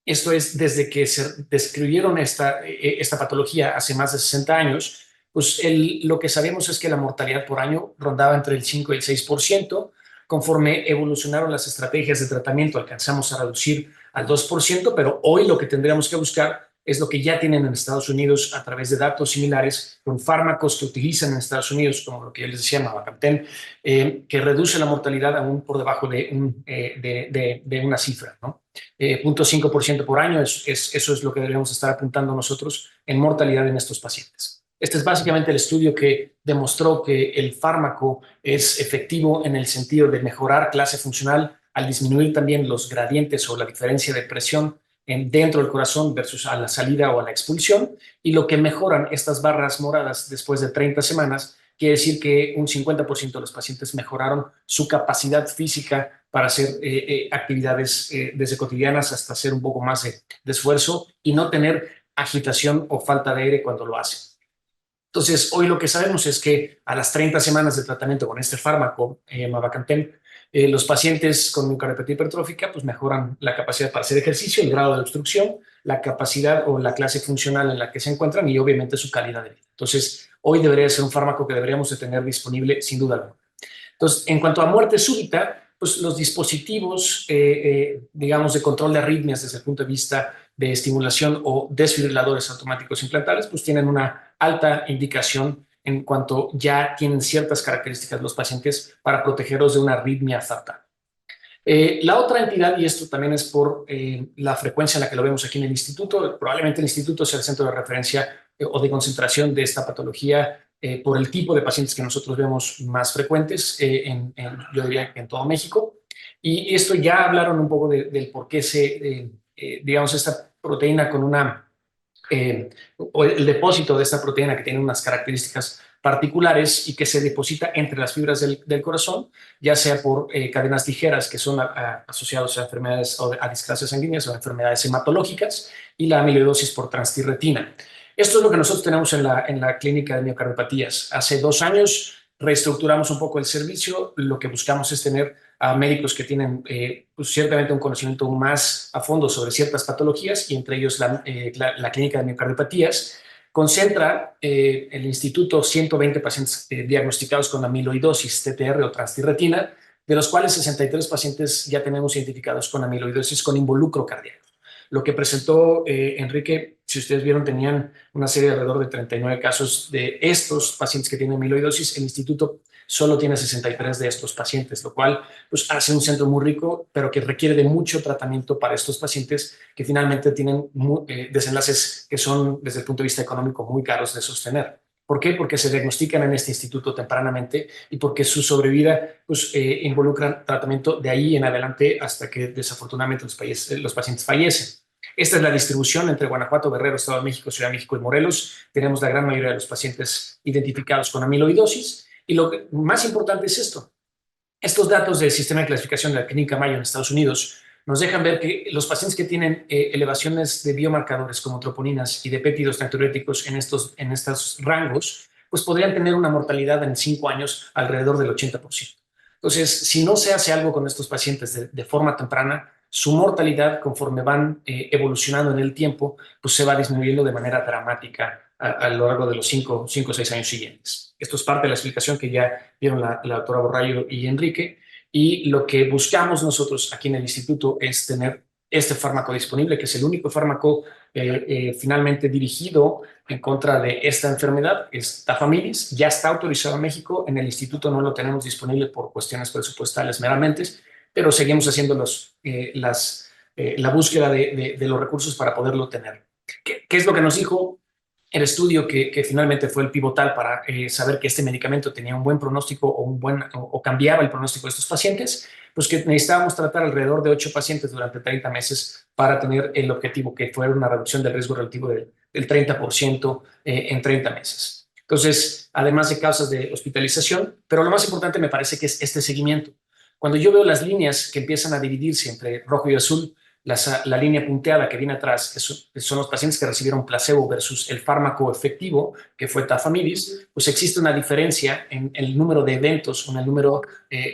Esto es desde que se describieron esta patología hace más de 60 años, pues lo que sabemos es que la mortalidad por año rondaba entre el 5 y el 6%. Conforme evolucionaron las estrategias de tratamiento, alcanzamos a reducir al 2%, pero hoy lo que tendríamos que buscar es lo que ya tienen en Estados Unidos a través de datos similares con fármacos que utilizan en Estados Unidos, como lo que yo les decía, Mavacamten, que reduce la mortalidad aún por debajo de una cifra, ¿no? 0.5% por año, eso es lo que deberíamos estar apuntando nosotros en mortalidad en estos pacientes. Este es básicamente el estudio que demostró que el fármaco es efectivo en el sentido de mejorar clase funcional al disminuir también los gradientes o la diferencia de presión dentro del corazón versus a la salida o a la expulsión, y lo que mejoran estas barras moradas después de 30 semanas quiere decir que un 50% de los pacientes mejoraron su capacidad física para hacer actividades desde cotidianas hasta hacer un poco más de esfuerzo y no tener agitación o falta de aire cuando lo hacen. Entonces, hoy lo que sabemos es que a las 30 semanas de tratamiento con este fármaco, Mavacamten, los pacientes con miocardiopatía hipertrófica pues mejoran la capacidad para hacer ejercicio, el grado de obstrucción, la capacidad o la clase funcional en la que se encuentran y obviamente su calidad de vida. Entonces, hoy debería ser un fármaco que deberíamos de tener disponible sin duda alguna. Entonces, en cuanto a muerte súbita, pues los dispositivos, digamos, de control de arritmias desde el punto de vista de estimulación o desfibriladores automáticos implantables, pues tienen una alta indicación en cuanto ya tienen ciertas características los pacientes para protegerlos de una arritmia fatal. La otra entidad, y esto también es por la frecuencia en la que lo vemos aquí en el instituto, probablemente el instituto sea el centro de referencia o de concentración de esta patología por el tipo de pacientes que nosotros vemos más frecuentes, yo diría que en todo México. Y esto ya hablaron un poco del por qué digamos, esta proteína con o el depósito de esta proteína que tiene unas características particulares y que se deposita entre las fibras del corazón, ya sea por cadenas ligeras que son asociadas a enfermedades o a displasias sanguíneas o a enfermedades hematológicas, y la amiloidosis por transtirretina. Esto es lo que nosotros tenemos en la clínica de miocardiopatías. Hace 2 años reestructuramos un poco el servicio. Lo que buscamos es tener a médicos que tienen pues ciertamente un conocimiento más a fondo sobre ciertas patologías, y entre ellos la clínica de miocardiopatías, Concentra el instituto 120 pacientes diagnosticados con amiloidosis, TTR o transtirretina, de los cuales 63 pacientes ya tenemos identificados con amiloidosis con involucro cardíaco. Lo que presentó Enrique, si ustedes vieron, tenían una serie de alrededor de 39 casos de estos pacientes que tienen amiloidosis. El instituto solo tiene 63 de estos pacientes, lo cual pues, hace un centro muy rico, pero que requiere de mucho tratamiento para estos pacientes que finalmente tienen desenlaces que son, desde el punto de vista económico, muy caros de sostener. ¿Por qué? Porque se diagnostican en este instituto tempranamente y porque su sobrevida pues, involucra tratamiento de ahí en adelante hasta que desafortunadamente los pacientes fallecen. Esta es la distribución entre Guanajuato, Guerrero, Estado de México, Ciudad de México y Morelos. Tenemos la gran mayoría de los pacientes identificados con amiloidosis. Y lo más importante es esto. Estos datos del sistema de clasificación de la Clínica Mayo en Estados Unidos nos dejan ver que los pacientes que tienen elevaciones de biomarcadores como troponinas y de péptidos natriuréticos en estos rangos, pues podrían tener una mortalidad en 5 años alrededor del 80%. Entonces, si no se hace algo con estos pacientes de forma temprana, su mortalidad, conforme van evolucionando en el tiempo, pues se va disminuyendo de manera dramática a lo largo de los 5 o 6 años siguientes. Esto es parte de la explicación que ya vieron la doctora Borrallo y Enrique. Y lo que buscamos nosotros aquí en el instituto es tener este fármaco disponible, que es el único fármaco finalmente dirigido en contra de esta enfermedad, es Tafamidis. Ya está autorizado en México, en el instituto no lo tenemos disponible por cuestiones presupuestales meramente, pero seguimos haciendo la búsqueda de los recursos para poderlo tener. ¿Qué es lo que nos dijo el estudio que finalmente fue el pivotal para saber que este medicamento tenía un buen pronóstico o cambiaba el pronóstico de estos pacientes? Pues que necesitábamos tratar alrededor de 8 pacientes durante 30 meses para tener el objetivo que fuera una reducción del riesgo relativo del 30% en 30 meses. Entonces, además de causas de hospitalización, pero lo más importante me parece que es este seguimiento. Cuando yo veo las líneas que empiezan a dividirse entre rojo y azul, la línea punteada que viene atrás son los pacientes que recibieron placebo versus el fármaco efectivo, que fue Tafamidis, pues existe una diferencia en el número de eventos o en el número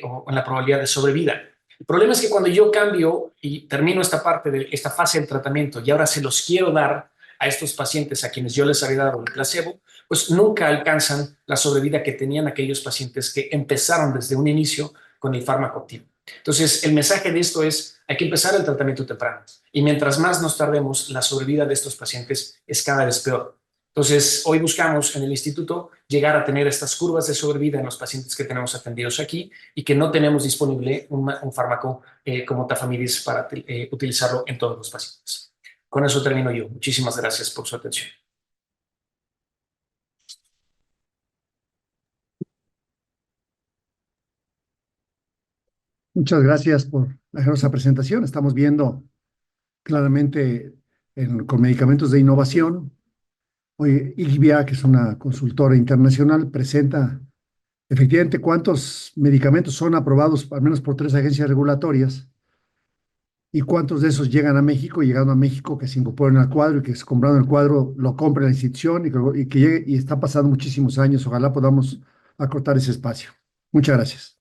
o en la probabilidad de sobrevida. El problema es que cuando yo cambio y termino esta fase del tratamiento y ahora se los quiero dar a estos pacientes a quienes yo les había dado el placebo, pues nunca alcanzan la sobrevida que tenían aquellos pacientes que empezaron desde un inicio con el fármaco activo. Entonces, el mensaje de esto es, hay que empezar el tratamiento temprano. Y mientras más nos tardemos, la sobrevida de estos pacientes es cada vez peor. Entonces, hoy buscamos en el instituto llegar a tener estas curvas de sobrevida en los pacientes que tenemos atendidos aquí y que no tenemos disponible un fármaco como Tafamidis para utilizarlo en todos los pacientes. Con eso termino yo. Muchísimas gracias por su atención. Muchas gracias por la generosa presentación. Estamos viendo claramente con medicamentos de innovación. Hoy IQVIA, que es una consultora internacional, presenta efectivamente cuántos medicamentos son aprobados al menos por 3 agencias regulatorias y cuántos de esos llegan a México, llegando a México, que se incorporan al cuadro y que se comprando el cuadro lo compra la institución y que llegue, y está pasando muchísimos años. Ojalá podamos acortar ese espacio. Muchas gracias.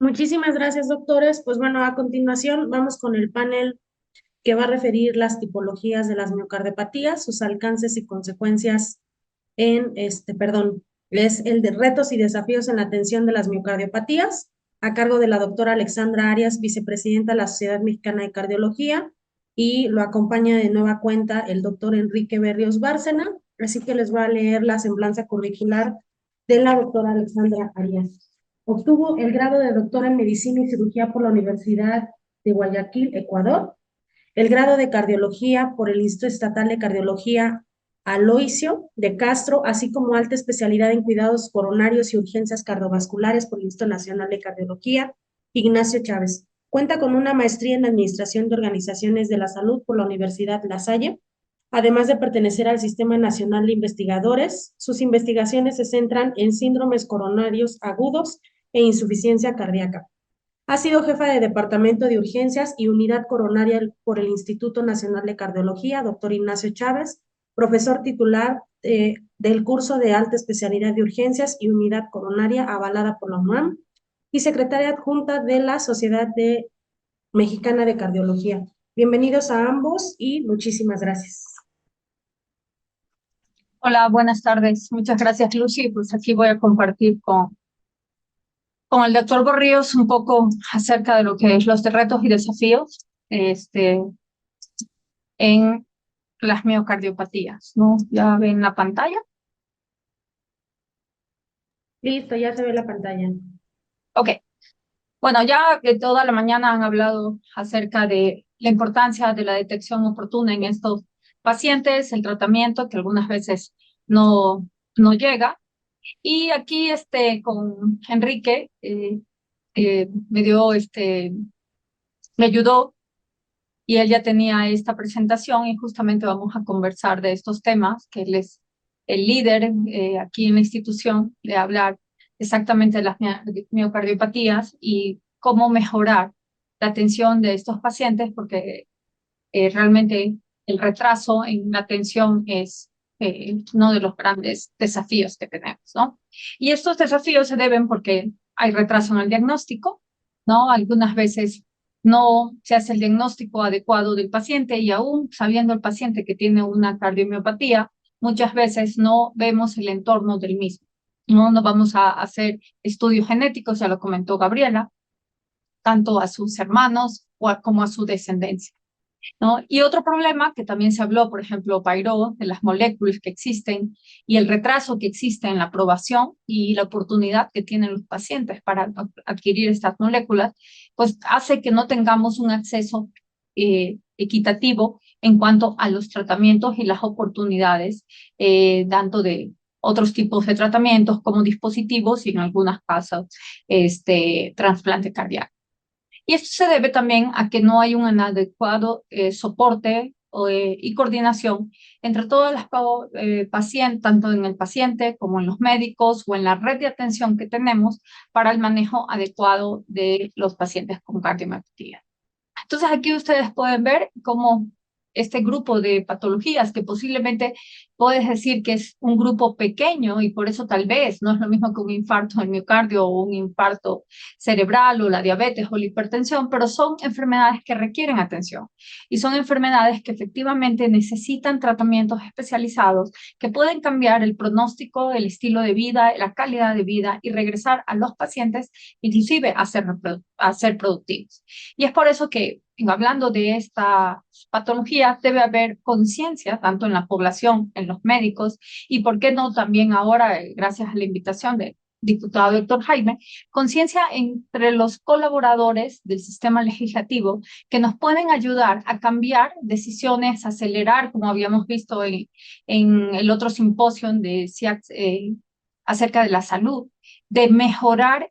Muchísimas gracias, doctores. Pues bueno, a continuación vamos con el panel que va a referir las tipologías de las miocardiopatías, sus alcances y consecuencias es el de retos y desafíos en la atención de las miocardiopatías, a cargo de la doctora Alexandra Arias, vicepresidenta de la Sociedad Mexicana de Cardiología, y lo acompaña de nueva cuenta el doctor Enrique Berrios Bárcena, así que les voy a leer la semblanza curricular de la doctora Alexandra Arias. Obtuvo el grado de doctora en Medicina y Cirugía por la Universidad de Guayaquil, Ecuador, el grado de Cardiología por el Instituto Estatal de Cardiología Aloisio de Castro, así como alta especialidad en cuidados coronarios y urgencias cardiovasculares por el Instituto Nacional de Cardiología Ignacio Chávez. Cuenta con una maestría en Administración de Organizaciones de la Salud por la Universidad La Salle. Además de pertenecer al Sistema Nacional de Investigadores, sus investigaciones se centran en síndromes coronarios agudos e insuficiencia cardíaca. Ha sido jefa de Departamento de Urgencias y Unidad Coronaria por el Instituto Nacional de Cardiología, doctor Ignacio Chávez, profesor titular del curso de alta especialidad de urgencias y unidad coronaria avalada por la UNAM, y secretaria adjunta de la Sociedad Mexicana de Cardiología. Bienvenidos a ambos y muchísimas gracias. Hola, buenas tardes. Muchas gracias, Lucy. Pues aquí voy a compartir con el doctor Berríos un poco acerca de lo que es los retos y desafíos en las miocardiopatías, ¿no? ¿Ya ven la pantalla? Listo, ya se ve la pantalla. Ok. Bueno, ya que toda la mañana han hablado acerca de la importancia de la detección oportuna en estos pacientes, el tratamiento que algunas veces no llega. Y aquí con Enrique me ayudó y él ya tenía esta presentación y justamente vamos a conversar de estos temas, que él es el líder aquí en la institución, de hablar exactamente de las miocardiopatías y cómo mejorar la atención de estos pacientes, porque realmente el retraso en la atención es uno de los grandes desafíos que tenemos, ¿no? Y estos desafíos se deben porque hay retraso en el diagnóstico, ¿no? Algunas veces no se hace el diagnóstico adecuado del paciente y aún sabiendo el paciente que tiene una cardiomiopatía, muchas veces no vemos el entorno del mismo. No vamos a hacer estudios genéticos, ya lo comentó Gabriela, tanto a sus hermanos como a su descendencia, ¿no? Y otro problema que también se habló, por ejemplo, Pairó, de las moléculas que existen y el retraso que existe en la aprobación y la oportunidad que tienen los pacientes para adquirir estas moléculas, pues hace que no tengamos un acceso equitativo en cuanto a los tratamientos y las oportunidades, tanto de otros tipos de tratamientos como dispositivos y en algunos casos trasplante cardíaco. Y esto se debe también a que no hay un adecuado soporte y coordinación entre todas las pacientes, tanto en el paciente como en los médicos o en la red de atención que tenemos para el manejo adecuado de los pacientes con cardiomiopatías. Entonces aquí ustedes pueden ver cómo este grupo de patologías que posiblemente puedes decir que es un grupo pequeño y por eso tal vez no es lo mismo que un infarto del miocardio o un infarto cerebral o la diabetes o la hipertensión, pero son enfermedades que requieren atención y son enfermedades que efectivamente necesitan tratamientos especializados que pueden cambiar el pronóstico, el estilo de vida, la calidad de vida y regresar a los pacientes inclusive a ser productivos. Y es por eso que hablando de esta patología debe haber conciencia tanto en la población, en los médicos y por qué no también ahora, gracias a la invitación del diputado Héctor Jaime, conciencia entre los colaboradores del sistema legislativo que nos pueden ayudar a cambiar decisiones, acelerar, como habíamos visto en el otro simposio de SIAC acerca de la salud, de mejorar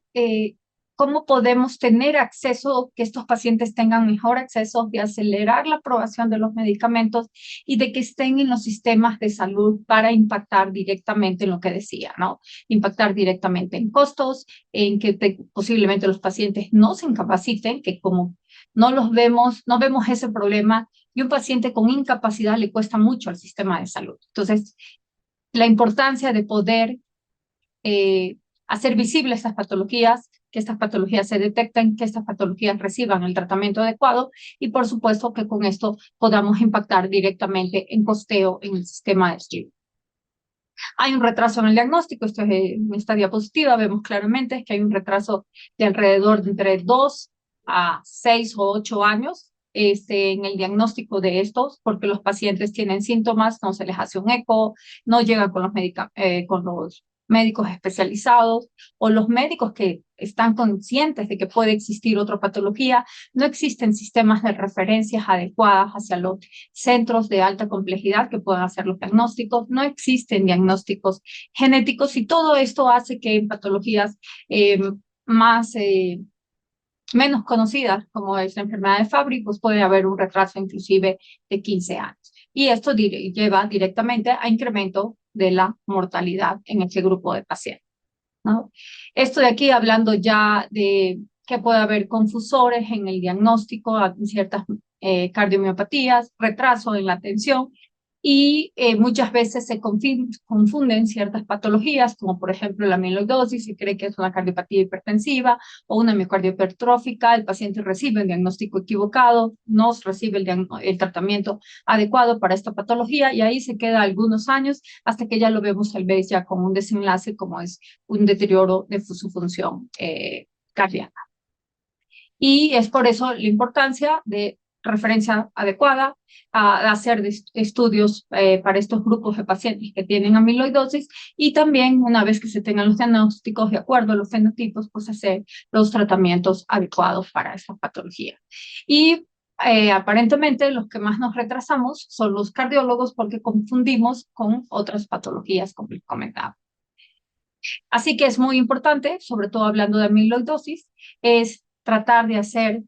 cómo podemos tener acceso, que estos pacientes tengan mejor acceso, de acelerar la aprobación de los medicamentos y de que estén en los sistemas de salud para impactar directamente en lo que decía, ¿no? Impactar directamente en costos, en que posiblemente los pacientes no se incapaciten, que como no vemos ese problema y un paciente con incapacidad le cuesta mucho al sistema de salud. Entonces, la importancia de poder hacer visibles estas patologías, que estas patologías se detecten, que estas patologías reciban el tratamiento adecuado y por supuesto que con esto podamos impactar directamente en costeo en el sistema de salud. Hay un retraso en el diagnóstico, esto es en esta diapositiva, vemos claramente que hay un retraso de alrededor de entre 2 a 6 o 8 años en el diagnóstico de estos, porque los pacientes tienen síntomas, no se les hace un eco, no llegan con los médicos especializados o los médicos que están conscientes de que puede existir otra patología, no existen sistemas de referencias adecuadas hacia los centros de alta complejidad que puedan hacer los diagnósticos, no existen diagnósticos genéticos y todo esto hace que en patologías menos conocidas, como es la enfermedad de Fabry, pues puede haber un retraso inclusive de 15 años. Y esto lleva directamente a incremento de la mortalidad en ese grupo de pacientes, ¿no? Esto de aquí hablando ya de que puede haber confusores en el diagnóstico en ciertas cardiomiopatías, retraso en la atención, y muchas veces se confunden ciertas patologías, como por ejemplo la amiloidosis, se cree que es una cardiopatía hipertensiva o una miocardio hipertrófica, el paciente recibe el diagnóstico equivocado, no recibe el tratamiento adecuado para esta patología y ahí se queda algunos años hasta que ya lo vemos tal vez ya con un desenlace como es un deterioro de su función cardíaca. Y es por eso la importancia de referencia adecuada, a hacer estudios para estos grupos de pacientes que tienen amiloidosis y también una vez que se tengan los diagnósticos de acuerdo a los fenotipos, pues hacer los tratamientos adecuados para esta patología. Y aparentemente los que más nos retrasamos son los cardiólogos porque confundimos con otras patologías, como les comentaba. Así que es muy importante, sobre todo hablando de amiloidosis, es tratar de hacer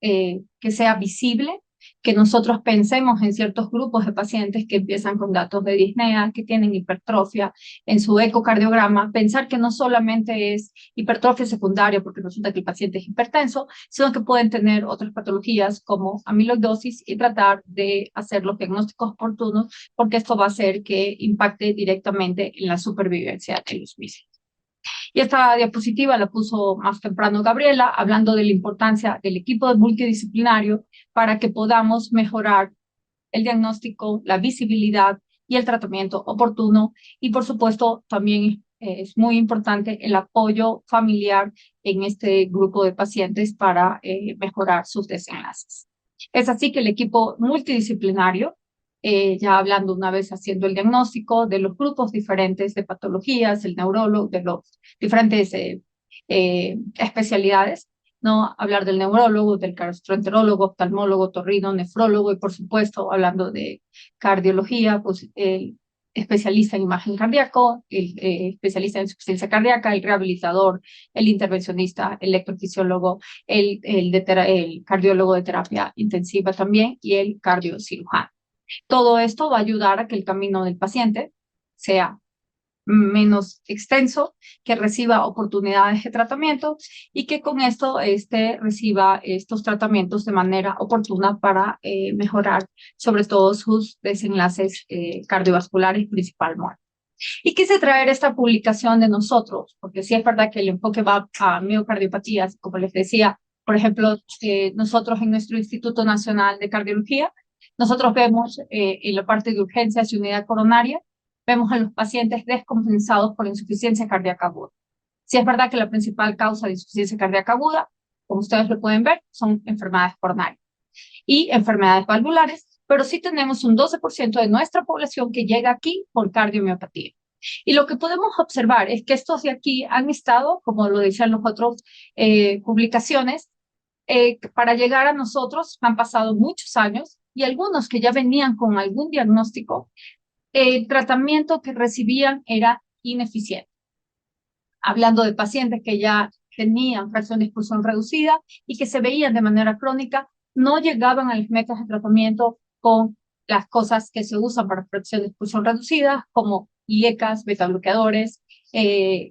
que sea visible, que nosotros pensemos en ciertos grupos de pacientes que empiezan con datos de disnea, que tienen hipertrofia en su ecocardiograma, pensar que no solamente es hipertrofia secundaria porque resulta que el paciente es hipertenso, sino que pueden tener otras patologías como amiloidosis y tratar de hacer los diagnósticos oportunos porque esto va a hacer que impacte directamente en la supervivencia de los mismos. Y esta diapositiva la puso más temprano Gabriela, hablando de la importancia del equipo multidisciplinario para que podamos mejorar el diagnóstico, la visibilidad y el tratamiento oportuno. Y por supuesto, también es muy importante el apoyo familiar en este grupo de pacientes para mejorar sus desenlaces. Es así que el equipo multidisciplinario, ya hablando una vez haciendo el diagnóstico de los grupos diferentes de patologías, el neurólogo, de los diferentes especialidades, ¿no? Hablar del neurólogo, del gastroenterólogo, oftalmólogo, otorrino, nefrólogo y por supuesto hablando de cardiología, pues el especialista en imagen cardíaco, el especialista en insuficiencia cardíaca, el rehabilitador, el intervencionista, el electrofisiólogo, el cardiólogo de terapia intensiva también y el cardiocirujano. Todo esto va a ayudar a que el camino del paciente sea menos extenso, que reciba oportunidades de tratamiento y que con esto reciba estos tratamientos de manera oportuna para mejorar sobre todo sus desenlaces cardiovasculares principalmente. Y quise traer esta publicación de nosotros, porque sí es verdad que el enfoque va a miocardiopatías, como les decía, por ejemplo, nosotros en nuestro Instituto Nacional de Cardiología, nosotros vemos en la parte de urgencias y unidad coronaria, vemos a los pacientes descompensados por insuficiencia cardíaca aguda. Sí es verdad que la principal causa de insuficiencia cardíaca aguda, como ustedes lo pueden ver, son enfermedades coronarias y enfermedades valvulares, pero sí tenemos un 12% de nuestra población que llega aquí por cardiomiopatía. Y lo que podemos observar es que estos de aquí han estado, como lo decían los otros publicaciones, para llegar a nosotros han pasado muchos años y algunos que ya venían con algún diagnóstico, el tratamiento que recibían era ineficiente. Hablando de pacientes que ya tenían fracción de expulsión reducida y que se veían de manera crónica, no llegaban a las metas de tratamiento con las cosas que se usan para fracción de expulsión reducida, como IECAS, betabloqueadores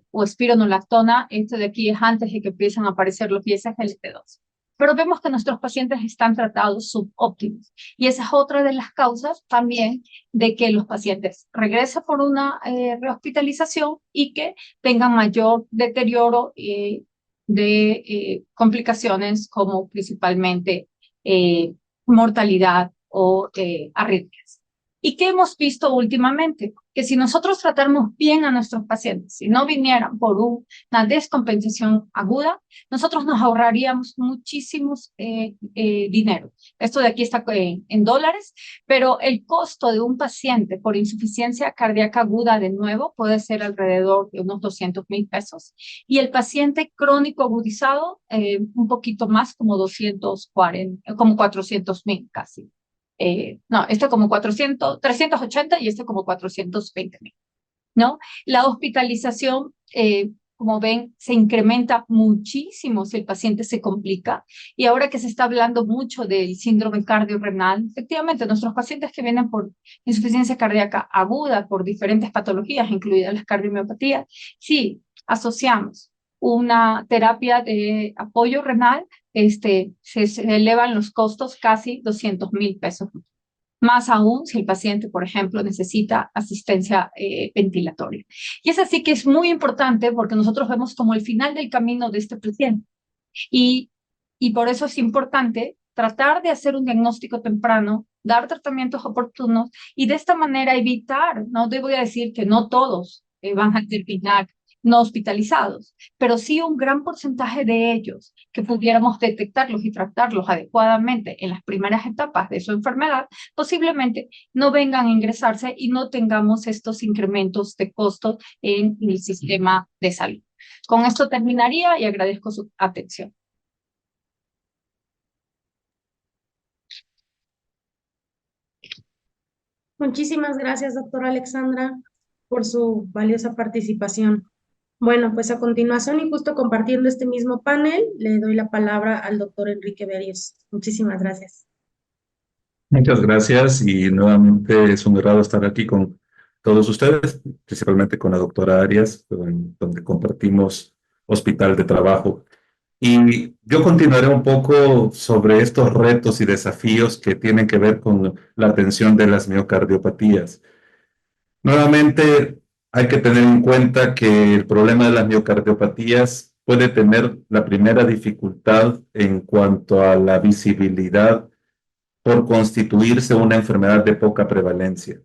o espironolactona. Esto de aquí es antes de que empiecen a aparecer los ISGLT2. Pero vemos que nuestros pacientes están tratados subóptimos. Y esa es otra de las causas también de que los pacientes regresen por una rehospitalización y que tengan mayor deterioro de complicaciones como principalmente mortalidad o arritmias. ¿Y qué hemos visto últimamente? Que si nosotros tratáramos bien a nuestros pacientes, si no vinieran por una descompensación aguda, nosotros nos ahorraríamos muchísimos dinero. Esto de aquí está en dólares, pero el costo de un paciente por insuficiencia cardíaca aguda de nuevo puede ser alrededor de unos 200,000 pesos. Y el paciente crónico agudizado, un poquito más, como 240, como 400,000 casi. No, este como 380 y este como 420,000, ¿no? La hospitalización, como ven, se incrementa muchísimo si el paciente se complica. Y ahora que se está hablando mucho del síndrome cardiorrenal, efectivamente, nuestros pacientes que vienen por insuficiencia cardíaca aguda, por diferentes patologías, incluidas las cardiomiopatías, sí, asociamos una terapia de apoyo renal, se elevan los costos casi 200,000 pesos. más aún si el paciente, por ejemplo, necesita asistencia ventilatoria. Y es así que es muy importante porque nosotros vemos como el final del camino de este paciente. Y por eso es importante tratar de hacer un diagnóstico temprano, dar tratamientos oportunos y de esta manera evitar, no debo decir que no todos van a terminar no hospitalizados, pero sí un gran porcentaje de ellos que pudiéramos detectarlos y tratarlos adecuadamente en las primeras etapas de su enfermedad, posiblemente no vengan a ingresarse y no tengamos estos incrementos de costos en el sistema de salud. Con esto terminaría y agradezco su atención. Muchísimas gracias, doctora Alexandra, por su valiosa participación. Bueno, pues a continuación y justo compartiendo este mismo panel, le doy la palabra al doctor Enrique Berrios. Muchísimas gracias. Muchas gracias y nuevamente es un agrado estar aquí con todos ustedes, principalmente con la doctora Arias, donde compartimos hospital de trabajo. Y yo continuaré un poco sobre estos retos y desafíos que tienen que ver con la atención de las miocardiopatías. Nuevamente, hay que tener en cuenta que el problema de las miocardiopatías puede tener la primera dificultad en cuanto a la visibilidad por constituirse una enfermedad de poca prevalencia.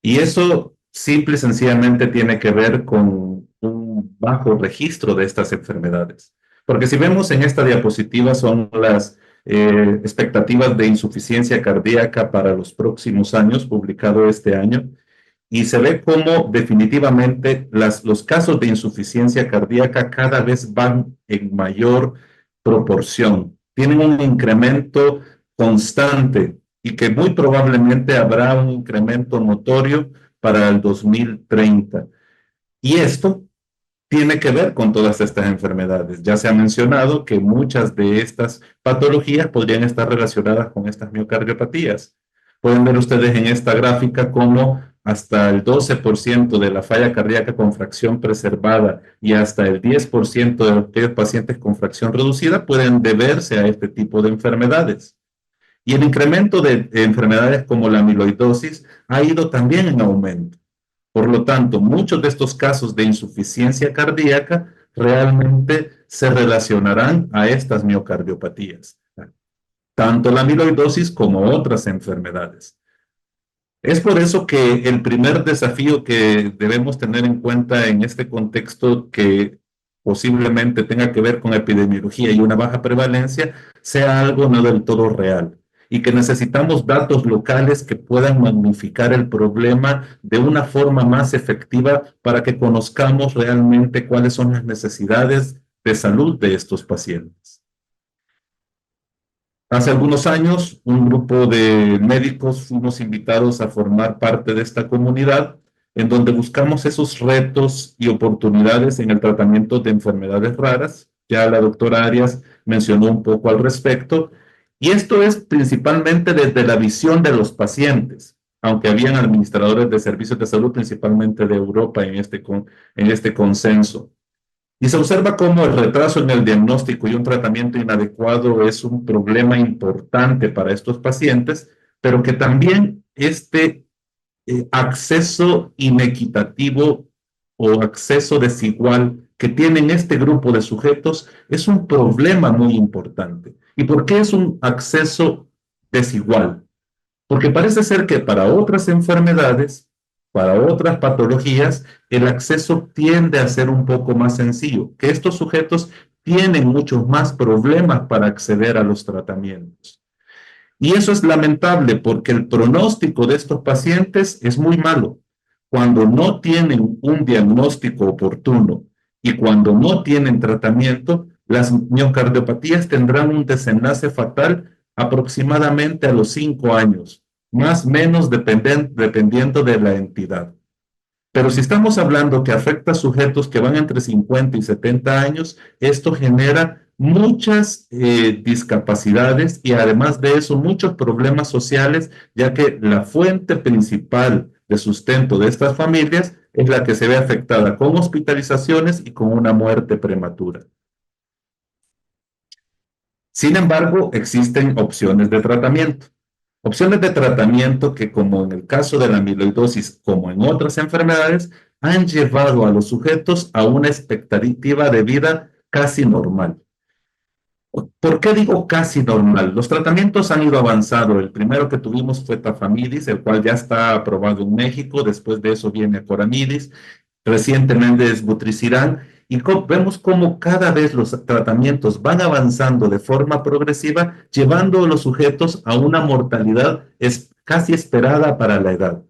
Y eso simple y sencillamente tiene que ver con un bajo registro de estas enfermedades. Porque si vemos en esta diapositiva son las expectativas de insuficiencia cardíaca para los próximos años, publicado este año, y se ve cómo definitivamente los casos de insuficiencia cardíaca cada vez van en mayor proporción. Tienen un incremento constante y que muy probablemente habrá un incremento notorio para el 2030. Y esto tiene que ver con todas estas enfermedades. Ya se ha mencionado que muchas de estas patologías podrían estar relacionadas con estas miocardiopatías. Pueden ver ustedes en esta gráfica cómo hasta el 12% de la falla cardíaca con fracción preservada y hasta el 10% de aquellos pacientes con fracción reducida pueden deberse a este tipo de enfermedades. Y el incremento de enfermedades como la amiloidosis ha ido también en aumento. Por lo tanto, muchos de estos casos de insuficiencia cardíaca realmente se relacionarán a estas miocardiopatías, tanto la amiloidosis como otras enfermedades. Es por eso que el primer desafío que debemos tener en cuenta en este contexto que posiblemente tenga que ver con epidemiología y una baja prevalencia sea algo no del todo real y que necesitamos datos locales que puedan magnificar el problema de una forma más efectiva para que conozcamos realmente cuáles son las necesidades de salud de estos pacientes. Hace algunos años, un grupo de médicos fuimos invitados a formar parte de esta comunidad en donde buscamos esos retos y oportunidades en el tratamiento de enfermedades raras. Ya la doctora Arias mencionó un poco al respecto. Y esto es principalmente desde la visión de los pacientes, aunque habían administradores de servicios de salud, principalmente de Europa, en este consenso. Y se observa cómo el retraso en el diagnóstico y un tratamiento inadecuado es un problema importante para estos pacientes, pero que también este acceso inequitativo o acceso desigual que tienen este grupo de sujetos es un problema muy importante. ¿Y por qué es un acceso desigual? Porque parece ser que para otras enfermedades, para otras patologías, el acceso tiende a ser un poco más sencillo, que estos sujetos tienen muchos más problemas para acceder a los tratamientos. Y eso es lamentable porque el pronóstico de estos pacientes es muy malo. Cuando no tienen un diagnóstico oportuno y cuando no tienen tratamiento, las miocardiopatías tendrán un desenlace fatal aproximadamente a los 5 años, más o menos dependiendo de la entidad. Pero si estamos hablando que afecta a sujetos que van entre 50 y 70 años, esto genera muchas discapacidades y además de eso muchos problemas sociales, ya que la fuente principal de sustento de estas familias es la que se ve afectada con hospitalizaciones y con una muerte prematura. Sin embargo, existen opciones de tratamiento. Opciones de tratamiento que, como en el caso de la amiloidosis, como en otras enfermedades, han llevado a los sujetos a una expectativa de vida casi normal. ¿Por qué digo casi normal? Los tratamientos han ido avanzando. El primero que tuvimos fue Tafamidis, el cual ya está aprobado en México. Después de eso viene Acoramidis. Recientemente es Vutrisiran. Y vemos cómo cada vez los tratamientos van avanzando de forma progresiva, llevando a los sujetos a una mortalidad casi esperada para la edad.